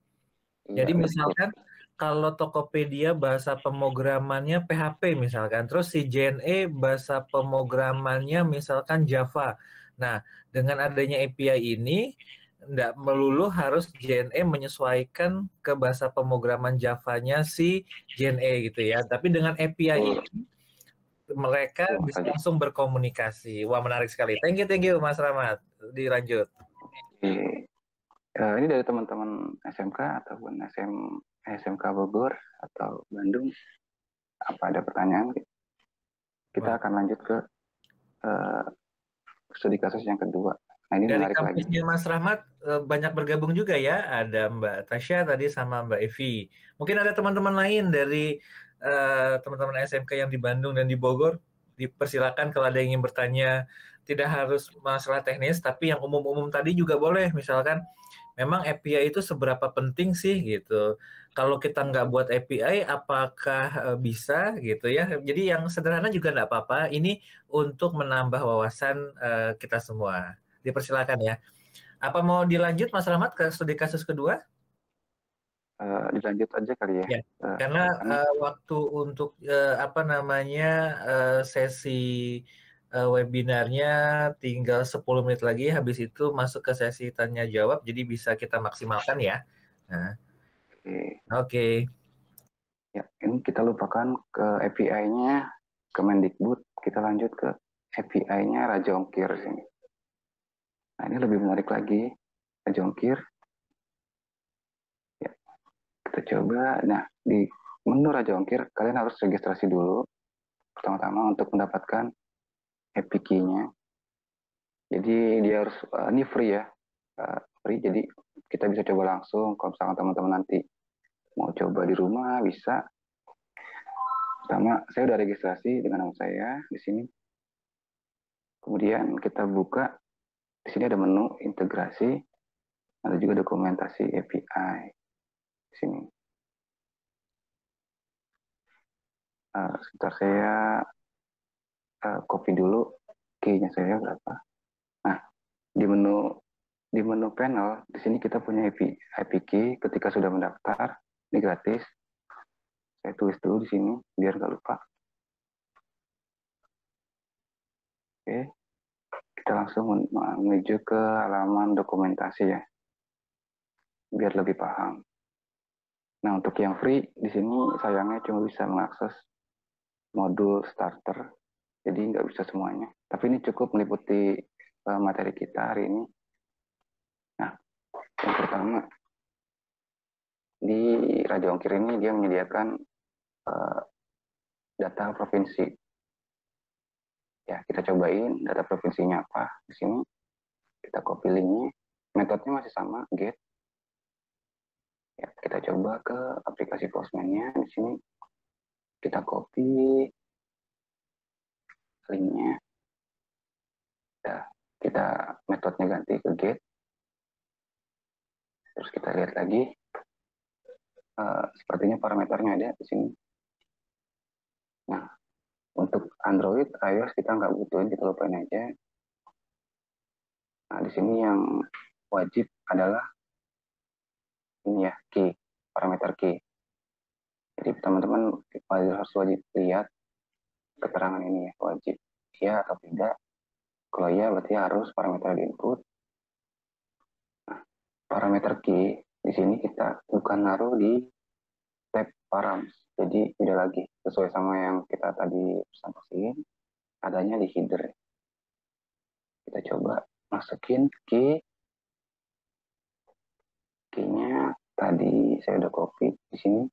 Jadi misalkan kalau Tokopedia bahasa pemrogramannya PHP misalkan, terus si JNE bahasa pemrogramannya misalkan Java. Nah, dengan adanya API ini, tidak melulu harus JNE menyesuaikan ke bahasa pemrograman Java-nya si JNE gitu ya. Tapi dengan API ini, mereka bisa langsung berkomunikasi. Wah, menarik sekali. Thank you Mas Rahmat. Dilanjut. Ini dari teman-teman SMK ataupun SMK Bogor atau Bandung, apa ada pertanyaan? Kita akan lanjut ke studi kasus yang kedua. Nah, ini dari menarik lagi. kampusnya Mas Rahmat banyak bergabung juga ya. Ada Mbak Tasya tadi sama Mbak Evi. Mungkin ada teman-teman lain dari teman-teman SMK yang di Bandung dan di Bogor. Dipersilakan kalau ada yang ingin bertanya. Tidak harus masalah teknis, tapi yang umum-umum tadi juga boleh. Misalkan memang API itu seberapa penting sih gitu. Kalau kita nggak buat API, apakah bisa gitu ya? Jadi yang sederhana juga nggak apa-apa. Ini untuk menambah wawasan kita semua. Dipersilakan ya. Apa mau dilanjut Mas Rahmat ke studi kasus kedua? Dilanjut aja kali ya. Ya. Karena waktu untuk sesi webinarnya tinggal 10 menit lagi, habis itu masuk ke sesi tanya jawab, jadi bisa kita maksimalkan ya. Nah. Oke. Ya, ini kita lupakan ke API-nya Kemendikbud, kita lanjut ke API-nya Raja Ongkir sini. Nah, ini lebih menarik lagi, Raja Ongkir. Ya, kita coba. Nah, di menu Raja Ongkir, kalian harus registrasi dulu. Pertama-tama untuk mendapatkan API key-nya. Jadi dia harus, ini free ya. Free, jadi kita bisa coba langsung. Kalau misalkan teman-teman nanti mau coba di rumah, bisa. Pertama, saya udah registrasi dengan nama saya di sini. Kemudian kita buka, di sini ada menu integrasi, ada juga dokumentasi API di sini. Sebentar saya copy dulu key-nya saya berapa. Nah, di menu panel di sini kita punya API key ketika sudah mendaftar, ini gratis. Saya tulis dulu di sini biar nggak lupa. Oke, kita langsung menuju ke halaman dokumentasi ya, biar lebih paham. Nah, untuk yang free di sini sayangnya cuma bisa mengakses modul starter, jadi nggak bisa semuanya. Tapi ini cukup meliputi materi kita hari ini. Nah, yang pertama di Raja Ongkir ini dia menyediakan data provinsi. Ya, kita cobain data provinsinya apa di sini. Kita copy linknya. Metodenya masih sama, get. Ya, kita coba ke aplikasi Postman-nya di sini. Kita copy linknya. Ya, kita metodenya ganti ke get. Terus kita lihat lagi. Sepertinya parameternya ada di sini. Nah, untuk Android, iOS kita nggak butuhin, kita lupain aja. Nah, di sini yang wajib adalah ini ya, key, parameter key. Jadi teman-teman harus wajib lihat keterangan ini ya, wajib ya atau tidak. Kalau ya berarti harus parameter di input. Nah, parameter key di sini kita bukan naruh di tab params. Jadi tidak lagi sesuai sama yang kita tadi presentasiin, adanya di header. Kita coba masukin key-nya tadi saya udah copy di sini.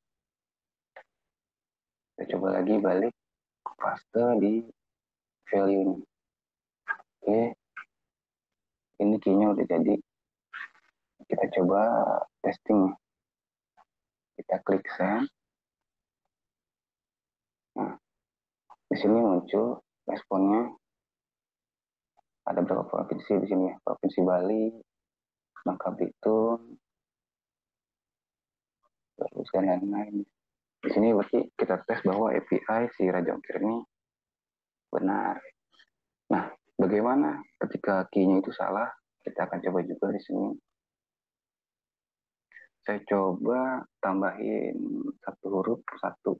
Kita coba lagi balik paste di value-nya. Oke, ini key-nya udah jadi. Kita coba testing. Kita klik send. Nah, di sini muncul responnya. Ada berapa provinsi di sini ya? Provinsi Bali, Bangka Belitung, terus dan lain-lain. Di sini berarti kita tes bahwa API si Raja Ongkir ini benar. Nah, bagaimana ketika key-nya itu salah? Kita akan coba juga di sini. Saya coba tambahin satu huruf satu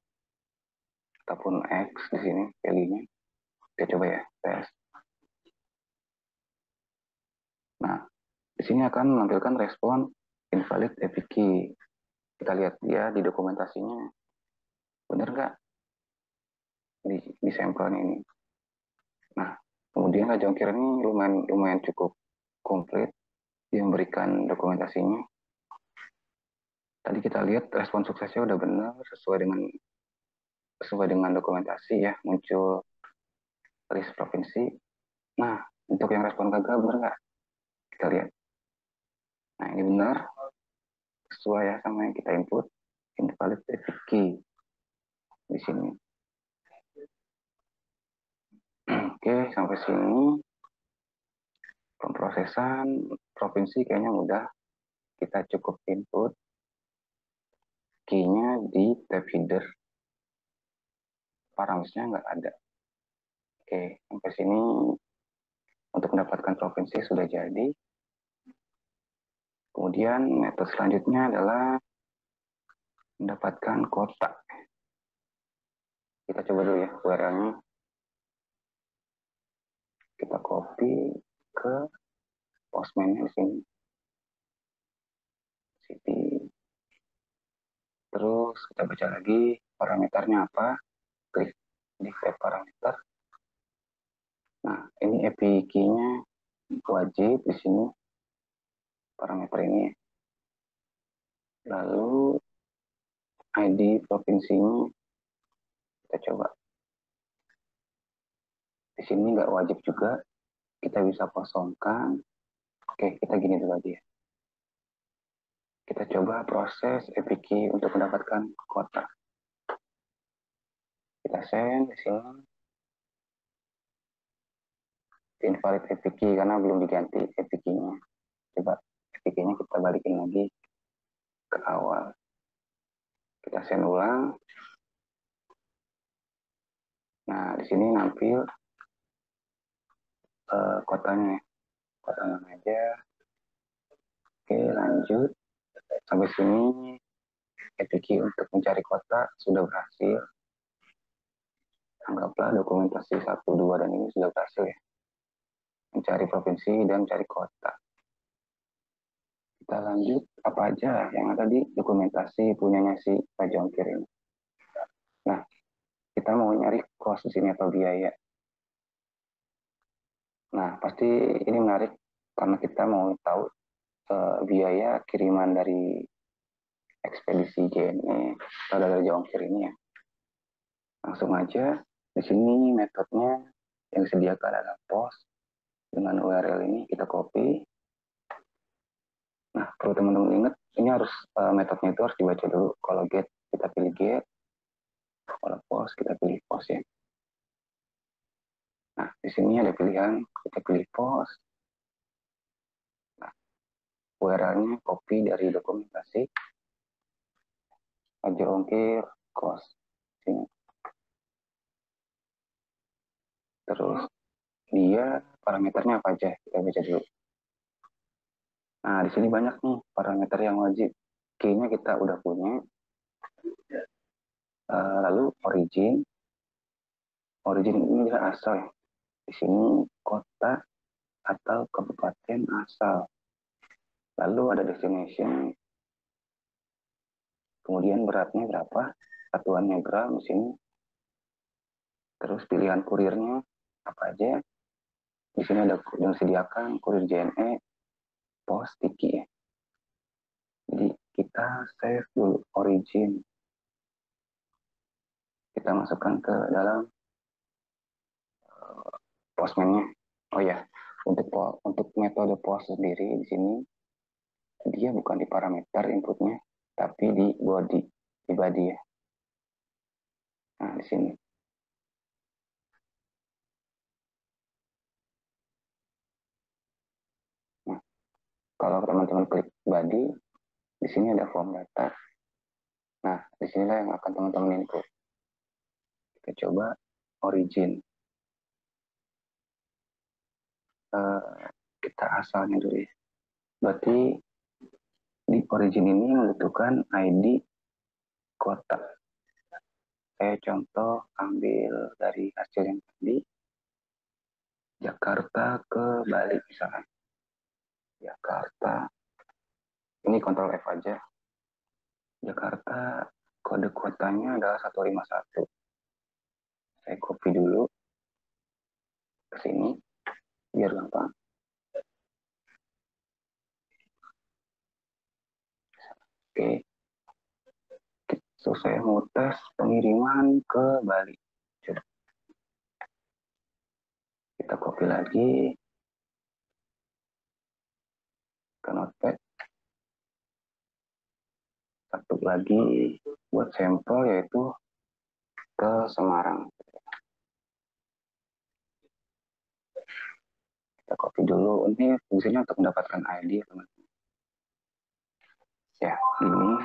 ataupun X di sini value-nya. Kita coba ya, tes. Nah, di sini akan menampilkan respon invalid API key. Kita lihat dia di dokumentasinya. Benar nggak? Di sampelnya ini. Nah, kemudian Raja Ongkir ini lumayan cukup komplit. Dia memberikan dokumentasinya. Tadi kita lihat respon suksesnya udah benar sesuai dengan dokumentasi ya, muncul list provinsi. Nah, untuk yang respon gagal benar nggak? Kita lihat. Nah, ini benar sesuai ya sama yang kita input, invalid API key di sini. Oke, sampai sini pemrosesan provinsi kayaknya mudah. Kita cukup input key-nya di tab header. Paramsnya nggak ada. Oke, sampai sini untuk mendapatkan provinsi sudah jadi. Kemudian metode selanjutnya adalah mendapatkan kota. Kita coba dulu ya URL-nya. Kita copy ke postman-nya di sini. City. Terus kita baca lagi parameternya apa. Klik di tab parameter. Nah, ini API key-nya wajib di sini. Parameter ini. Lalu ID provinsinya kita coba. Di sini nggak wajib juga. Kita bisa kosongkan. Oke, kita gini dulu aja ya. Kita coba proses API key untuk mendapatkan kota. Kita send di sini. Invalid API key karena belum diganti API key-nya. Coba API key-nya kita balikin lagi ke awal. Kita send ulang. Nah, di sini nampil kotanya. Kotanya aja. Oke, lanjut. Sampai sini API key untuk mencari kota sudah berhasil. Anggaplah dokumentasi 1, 2, dan ini sudah berhasil ya. Mencari provinsi dan mencari kota. Kita lanjut apa aja yang ada di dokumentasi punyanya si Raja Ongkir ini. Nah, kita mau nyari cost di sini atau biaya. Nah, pasti ini menarik karena kita mau tahu biaya kiriman dari ekspedisi JNE atau dari Raja Ongkir ini ya. Langsung aja di sini metodenya yang disediakan adalah post dengan URL ini kita copy. Nah, perlu teman-teman ingat, ini harus metodenya itu harus dibaca dulu. Kalau get, kita pilih get. Kalau post, kita pilih post ya. di sini ada pilihan, kita pilih pos. Nah, URL-nya copy dari dokumentasi, aja ongkir, cost. Sini. Terus dia parameternya apa aja, kita baca dulu. Nah, di sini banyak nih parameter yang wajib. Key-nya kita udah punya. Lalu origin ini adalah asal. Di sini kota atau kabupaten asal. Lalu ada destination. Kemudian beratnya berapa? Satuannya gram di sini. Terus pilihan kurirnya apa aja? Di sini ada yang disediakan kurir JNE, pos, tiki ya. Jadi kita save dulu origin. Kita masukkan ke dalam postman-nya. Oh ya, untuk metode post sendiri di sini dia bukan di parameter inputnya, tapi di body ya. Nah di sini. Nah, kalau teman-teman klik body, di sini ada form data. Nah, disinilah yang akan teman-teman input. Kita coba origin. Kita asalnya dulu ya. Berarti di origin ini membutuhkan ID kota. Saya contoh ambil dari hasil yang tadi. Jakarta ke Bali misalnya. Jakarta. Ini Ctrl F aja. Jakarta, kode kotanya adalah 151. Saya copy dulu ke sini biar gampang. Oke. So, saya mau tes pengiriman ke Bali. Coba. Kita copy lagi ke notepad. Satu lagi buat sampel yaitu ke Semarang. Kita copy dulu. Ini fungsinya untuk mendapatkan ID, teman-teman. Ya, ini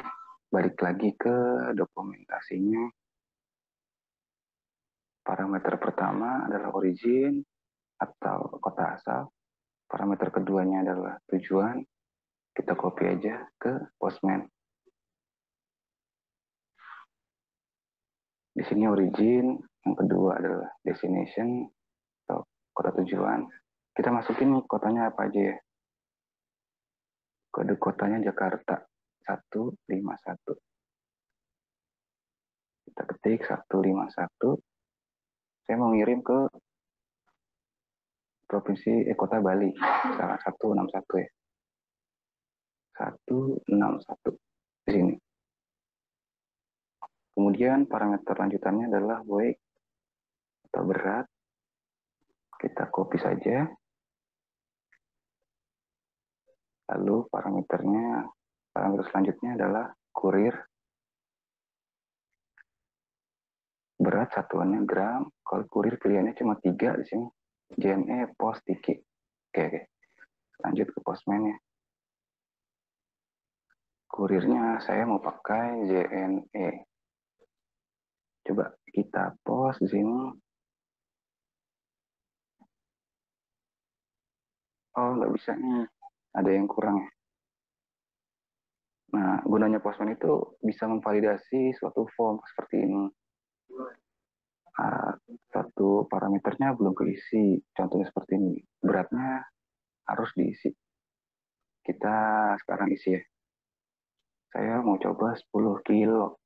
balik lagi ke dokumentasinya. Parameter pertama adalah origin atau kota asal. Parameter keduanya adalah tujuan. Kita copy aja ke postman. Di sini origin, yang kedua adalah destination atau kota tujuan. Kita masukin nih kotanya apa aja ya. Kode kotanya Jakarta 151. Kita ketik 151. Saya mau ngirim ke provinsi kota Bali, misalnya 161 ya. 161 di sini. Kemudian parameter lanjutannya adalah weight atau berat. Kita copy saja. Lalu parameter selanjutnya adalah kurir. Berat satuannya gram. Kalau kurir pilihannya cuma 3 di sini. JNE, pos, tiki. Oke. Lanjut ke postman ya. Kurirnya saya mau pakai JNE. Coba kita post di sini. Oh, nggak bisa nih. Ada yang kurang ya. Nah, gunanya postman itu bisa memvalidasi suatu form seperti ini. Satu parameternya belum keisi. Contohnya seperti ini. Beratnya harus diisi. Kita sekarang isi ya. Saya mau coba 10 kilo.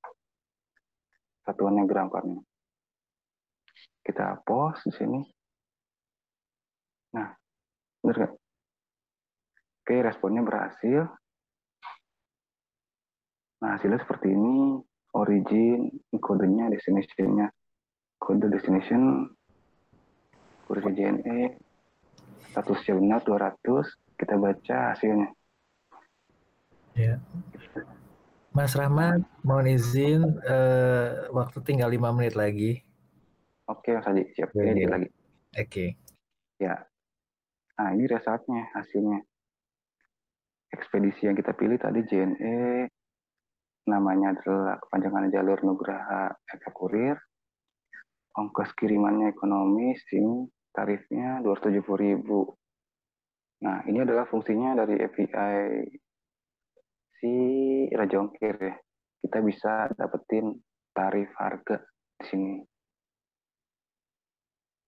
Satuannya gram karena. Kita post di sini. Nah, benar nggak? Oke, responnya berhasil. Nah, hasilnya seperti ini. Origin, kodenya, destination-nya. Kode destination, kode JNE, statusnya benar 200. Kita baca hasilnya. Ya. Mas Rahmat, mohon izin, waktu tinggal 5 menit lagi. Oke, Mas Haji, siap. Ini dikit lagi. Oke. Ya, nah ini resultnya, hasilnya. Ekspedisi yang kita pilih tadi JNE, namanya adalah kepanjangan jalur Nugraha Eka Kurir, ongkos kirimannya ekonomis, ini tarifnya 270.000. Nah, ini adalah fungsinya dari API si Raja Ongkir ya. Kita bisa dapetin tarif harga di sini.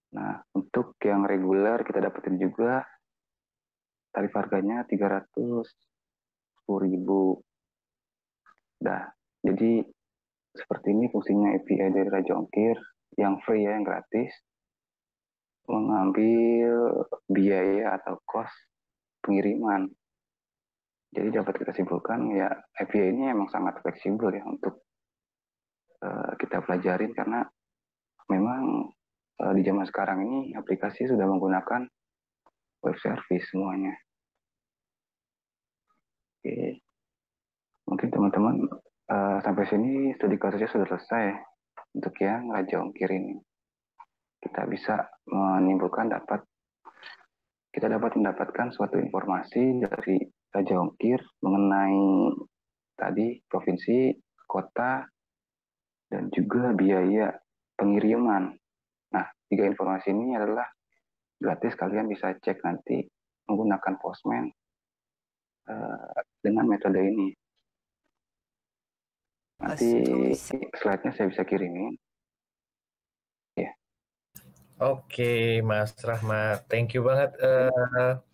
Nah, untuk yang reguler kita dapetin juga tarif harganya 310.000. Dah, jadi seperti ini fungsinya API dari Raja Ongkir yang free ya, yang gratis, mengambil biaya atau cost pengiriman. Jadi dapat kita simpulkan ya API ini emang sangat fleksibel ya untuk kita pelajarin karena memang di zaman sekarang ini aplikasi sudah menggunakan web service semuanya. Oke, mungkin teman-teman sampai sini studi kasusnya sudah selesai untuk yang Raja Ongkir ini. Kita dapat mendapatkan suatu informasi dari Raja Ongkir mengenai tadi provinsi, kota, dan juga biaya pengiriman. Nah, tiga informasi ini adalah gratis, kalian bisa cek nanti menggunakan Postman dengan metode ini. Nanti slide-nya saya bisa kirimin. Ya. Oke, Mas Rahmat, thank you banget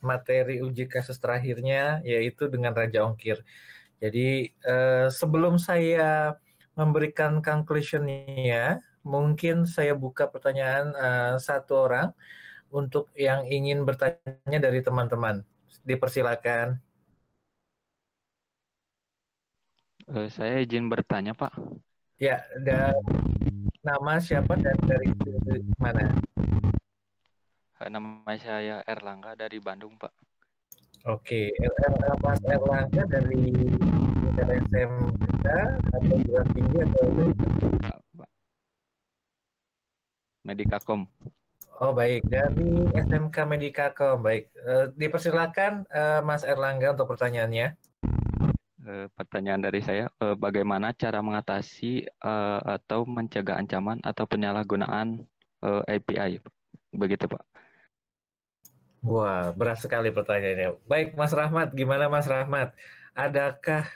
materi uji kasus terakhirnya yaitu dengan Raja Ongkir. Jadi sebelum saya memberikan conclusion-nya, mungkin saya buka pertanyaan satu orang untuk yang ingin bertanya dari teman-teman. Dipersilakan. Saya izin bertanya, Pak. Ya, nama siapa dan dari mana? Nama saya Erlangga dari Bandung, Pak. Oke, Mas Erlangga dari SMK atau Jurusan Tinggi atau Pak. Medikakom. Oh baik, dari SMK Medikakom. Baik, dipersilakan Mas Erlangga untuk pertanyaannya. Pertanyaan dari saya, bagaimana cara mengatasi atau mencegah ancaman atau penyalahgunaan API? Begitu, Pak. Wah, berat sekali pertanyaannya. Baik, Mas Rahmat, gimana Mas Rahmat? Adakah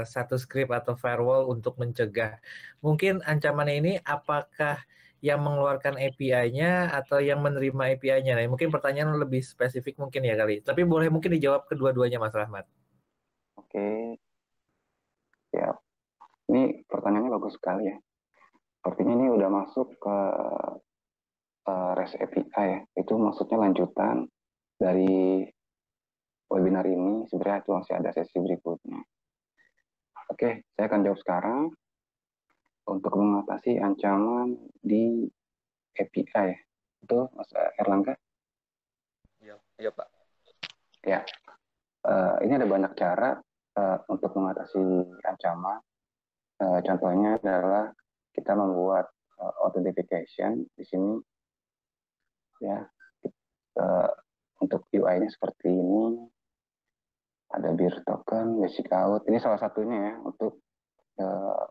satu script atau firewall untuk mencegah? Mungkin ancaman ini apakah yang mengeluarkan API-nya atau yang menerima API-nya? Nah, mungkin pertanyaan lebih spesifik mungkin ya kali. Tapi boleh mungkin dijawab kedua-duanya, Mas Rahmat. Oke, ya. Ini pertanyaannya bagus sekali ya. Artinya ini udah masuk ke REST API ya. Itu maksudnya lanjutan dari webinar ini. Sebenarnya itu masih ada sesi berikutnya. Oke, saya akan jawab sekarang untuk mengatasi ancaman di API. Itu Mas Erlangga? Iya, Pak. Ya, ini ada banyak cara untuk mengatasi ancaman. Contohnya adalah kita membuat authentication di sini ya. Untuk UI-nya seperti ini, ada bir token, basic out. Ini salah satunya ya untuk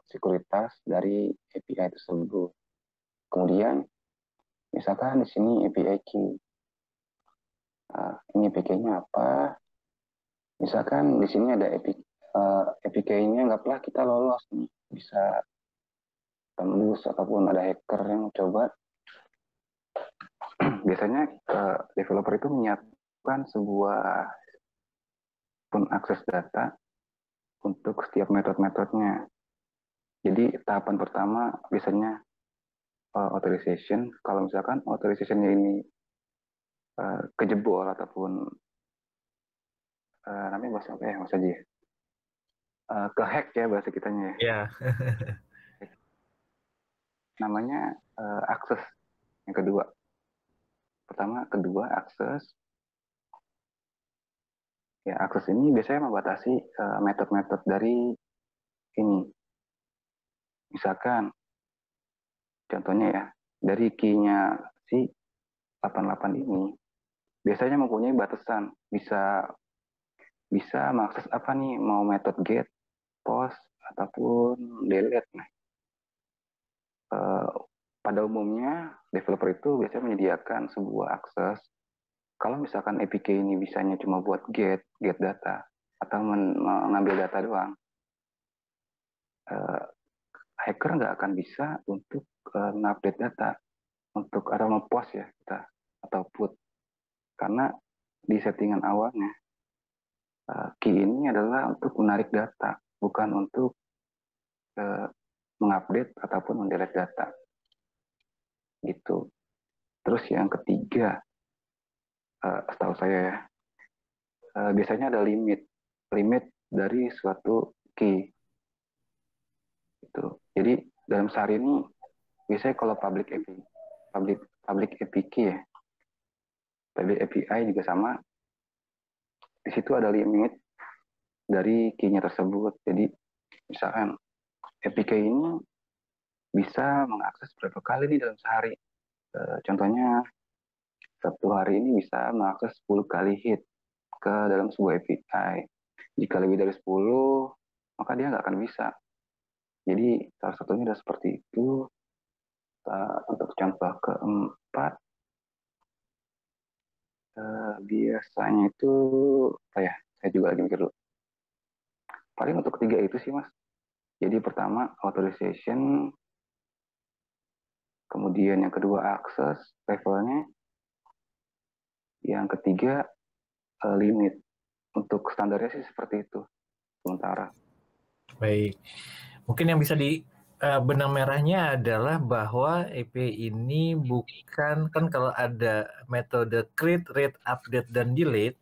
sekuritas dari API tersebut. Kemudian, misalkan di sini API key. Nah, ini API-nya apa? Misalkan di sini ada API-nya, anggaplah kita lolos nih, bisa tembus ataupun ada hacker yang coba. Biasanya developer itu menyiapkan sebuah pengakses data untuk setiap metode-metodenya. Jadi tahapan pertama biasanya authorization. Kalau misalkan authorization-nya ini kejebol ataupun namanya bahasa apa ya Mas Haji? Kehack ya bahasa kitanya ya. Ya. Namanya akses yang kedua. Kedua akses. Ya, akses ini biasanya membatasi metode-metode dari ini. Misalkan, contohnya ya, dari key-nya si 88 ini, biasanya mempunyai batasan, bisa mengakses apa nih, mau metode get, post, ataupun delete. Nah, pada umumnya developer itu biasanya menyediakan sebuah akses. Kalau misalkan APK ini bisanya cuma buat get data atau mengambil data doang, hacker nggak akan bisa untuk mengupdate data, untuk atau nge-post ya kita, atau put. Karena di settingan awalnya, key ini adalah untuk menarik data, bukan untuk mengupdate ataupun mendelete data. Gitu. Terus yang ketiga, setahu saya ya, biasanya ada limit dari suatu key. Gitu. Jadi dalam sehari ini biasanya kalau public API ya, public API juga sama. Di situ ada limit dari key-nya tersebut. Jadi misalkan APK ini bisa mengakses berapa kali nih dalam sehari. Contohnya satu hari ini bisa mengakses 10 kali hit ke dalam sebuah API. Jika lebih dari 10, maka dia nggak akan bisa. Jadi salah satunya adalah seperti itu. Untuk contoh keempat, biasanya itu, saya juga lagi mikir dulu. Paling untuk ketiga itu sih, Mas. Jadi pertama, authorization, kemudian yang kedua, akses levelnya, yang ketiga, limit. Untuk standarnya sih seperti itu, sementara. Baik. Mungkin yang bisa di benang merahnya adalah bahwa API ini bukan, kan kalau ada metode create, read, update, dan delete,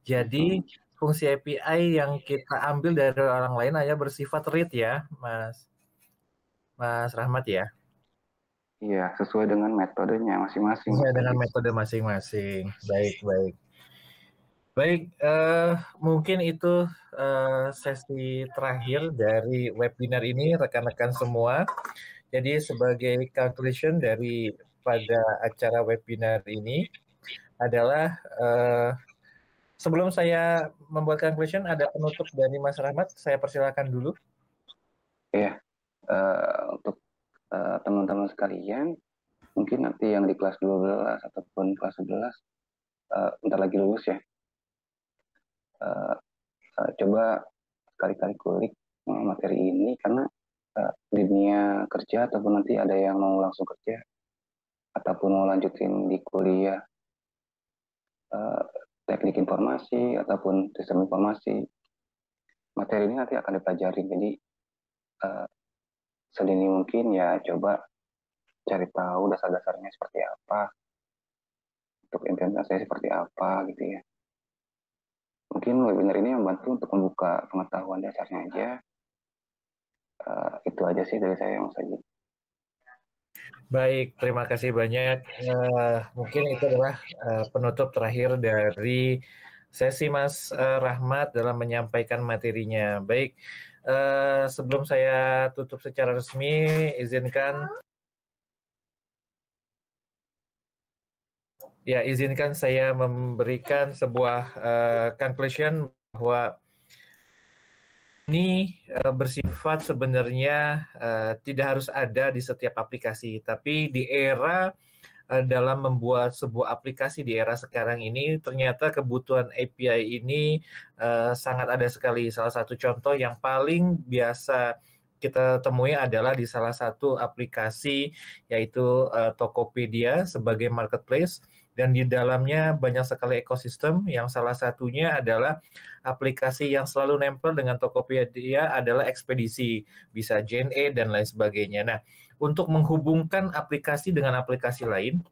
jadi fungsi API yang kita ambil dari orang lain hanya bersifat read ya, Mas Rahmat ya? Iya, sesuai dengan metodenya masing-masing. Sesuai dengan metode masing-masing. Baik. Baik, mungkin itu sesi terakhir dari webinar ini, rekan-rekan semua. Jadi sebagai conclusion dari pada acara webinar ini adalah sebelum saya membuat conclusion, ada penutup dari Mas Rahmat, saya persilakan dulu. Iya, untuk teman-teman sekalian, mungkin nanti yang di kelas 12 ataupun kelas 11, bentar lagi lulus ya. Coba sekali-kali kulik materi ini, karena di dunia kerja ataupun nanti ada yang mau langsung kerja ataupun mau lanjutin di kuliah teknik informasi ataupun sistem informasi, materi ini nanti akan dipelajari. Jadi sedini mungkin ya coba cari tahu dasar-dasarnya seperti apa, untuk implementasinya seperti apa gitu ya. Mungkin webinar ini membantu untuk membuka pengetahuan dasarnya aja. Itu aja sih dari saya, Mas Haji. Baik, terima kasih banyak. Mungkin itu adalah penutup terakhir dari sesi Mas Rahmat dalam menyampaikan materinya. Baik, sebelum saya tutup secara resmi, izinkan saya memberikan sebuah conclusion bahwa ini bersifat sebenarnya tidak harus ada di setiap aplikasi, tapi di era dalam membuat sebuah aplikasi di era sekarang ini, ternyata kebutuhan API ini sangat ada sekali. Salah satu contoh yang paling biasa kita temui adalah di salah satu aplikasi, yaitu Tokopedia sebagai marketplace, dan di dalamnya banyak sekali ekosistem, yang salah satunya adalah aplikasi yang selalu nempel dengan Tokopedia adalah ekspedisi, bisa JNE dan lain sebagainya. Nah, untuk menghubungkan aplikasi dengan aplikasi lain,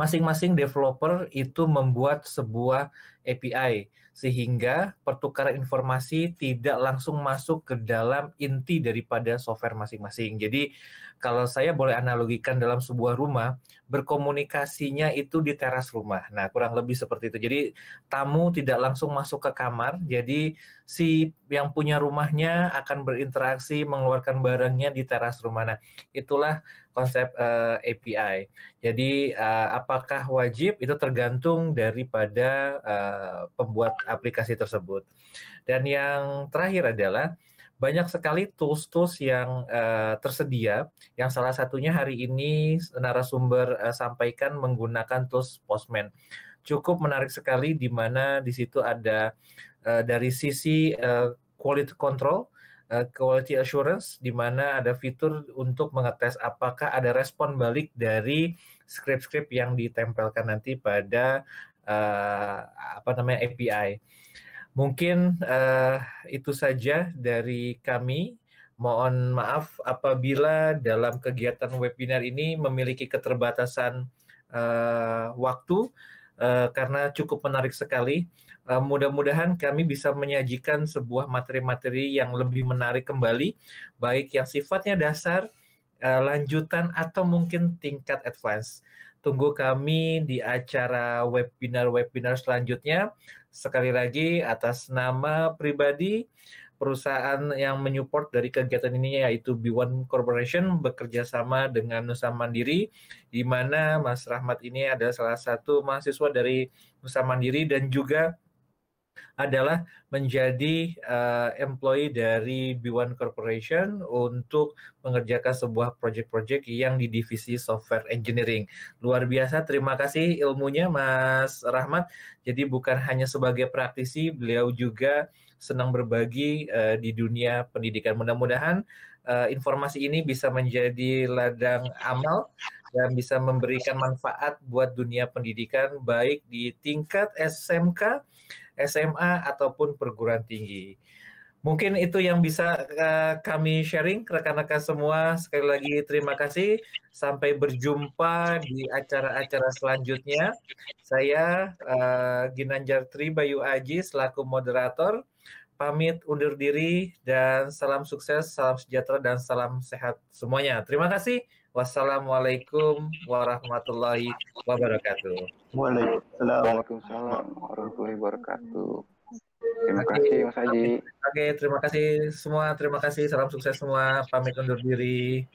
masing-masing developer itu membuat sebuah API, sehingga pertukaran informasi tidak langsung masuk ke dalam inti daripada software masing-masing. Jadi kalau saya boleh analogikan dalam sebuah rumah, berkomunikasinya itu di teras rumah. Nah, kurang lebih seperti itu. Jadi tamu tidak langsung masuk ke kamar, jadi si yang punya rumahnya akan berinteraksi mengeluarkan barangnya di teras rumah. Nah, itulah konsep API. Jadi apakah wajib itu tergantung daripada pembuat aplikasi tersebut. Dan yang terakhir adalah banyak sekali tools-tools yang tersedia, yang salah satunya hari ini narasumber sampaikan menggunakan tools Postman. Cukup menarik sekali di mana di situ ada dari sisi quality control, quality assurance, di mana ada fitur untuk mengetes apakah ada respon balik dari script-script yang ditempelkan nanti pada API. Mungkin itu saja dari kami. Mohon maaf apabila dalam kegiatan webinar ini memiliki keterbatasan waktu karena cukup menarik sekali. Mudah-mudahan kami bisa menyajikan sebuah materi-materi yang lebih menarik kembali, baik yang sifatnya dasar, lanjutan, atau mungkin tingkat advance. Tunggu kami di acara webinar-webinar selanjutnya. Sekali lagi atas nama pribadi perusahaan yang menyupport dari kegiatan ini yaitu B1 Corporation bekerja sama dengan Nusa Mandiri, di mana Mas Rahmat ini adalah salah satu mahasiswa dari Nusa Mandiri dan juga adalah menjadi employee dari B1 Corporation untuk mengerjakan sebuah project-project yang di divisi software engineering. Luar biasa, terima kasih ilmunya Mas Rahmat. Jadi bukan hanya sebagai praktisi, beliau juga senang berbagi di dunia pendidikan. Mudah-mudahan informasi ini bisa menjadi ladang amal dan bisa memberikan manfaat buat dunia pendidikan baik di tingkat SMK, SMA, ataupun perguruan tinggi. Mungkin itu yang bisa kami sharing rekan-rekan semua. Sekali lagi terima kasih. Sampai berjumpa di acara-acara selanjutnya. Saya Ginanjar Tri Bayu Aji selaku moderator. Pamit undur diri dan salam sukses, salam sejahtera, dan salam sehat semuanya. Terima kasih. Wassalamualaikum warahmatullahi wabarakatuh. Waalaikumsalam warahmatullahi wabarakatuh. Terima kasih Mas Haji. Oke, terima kasih semua. Terima kasih. Salam sukses semua. Pamit undur diri.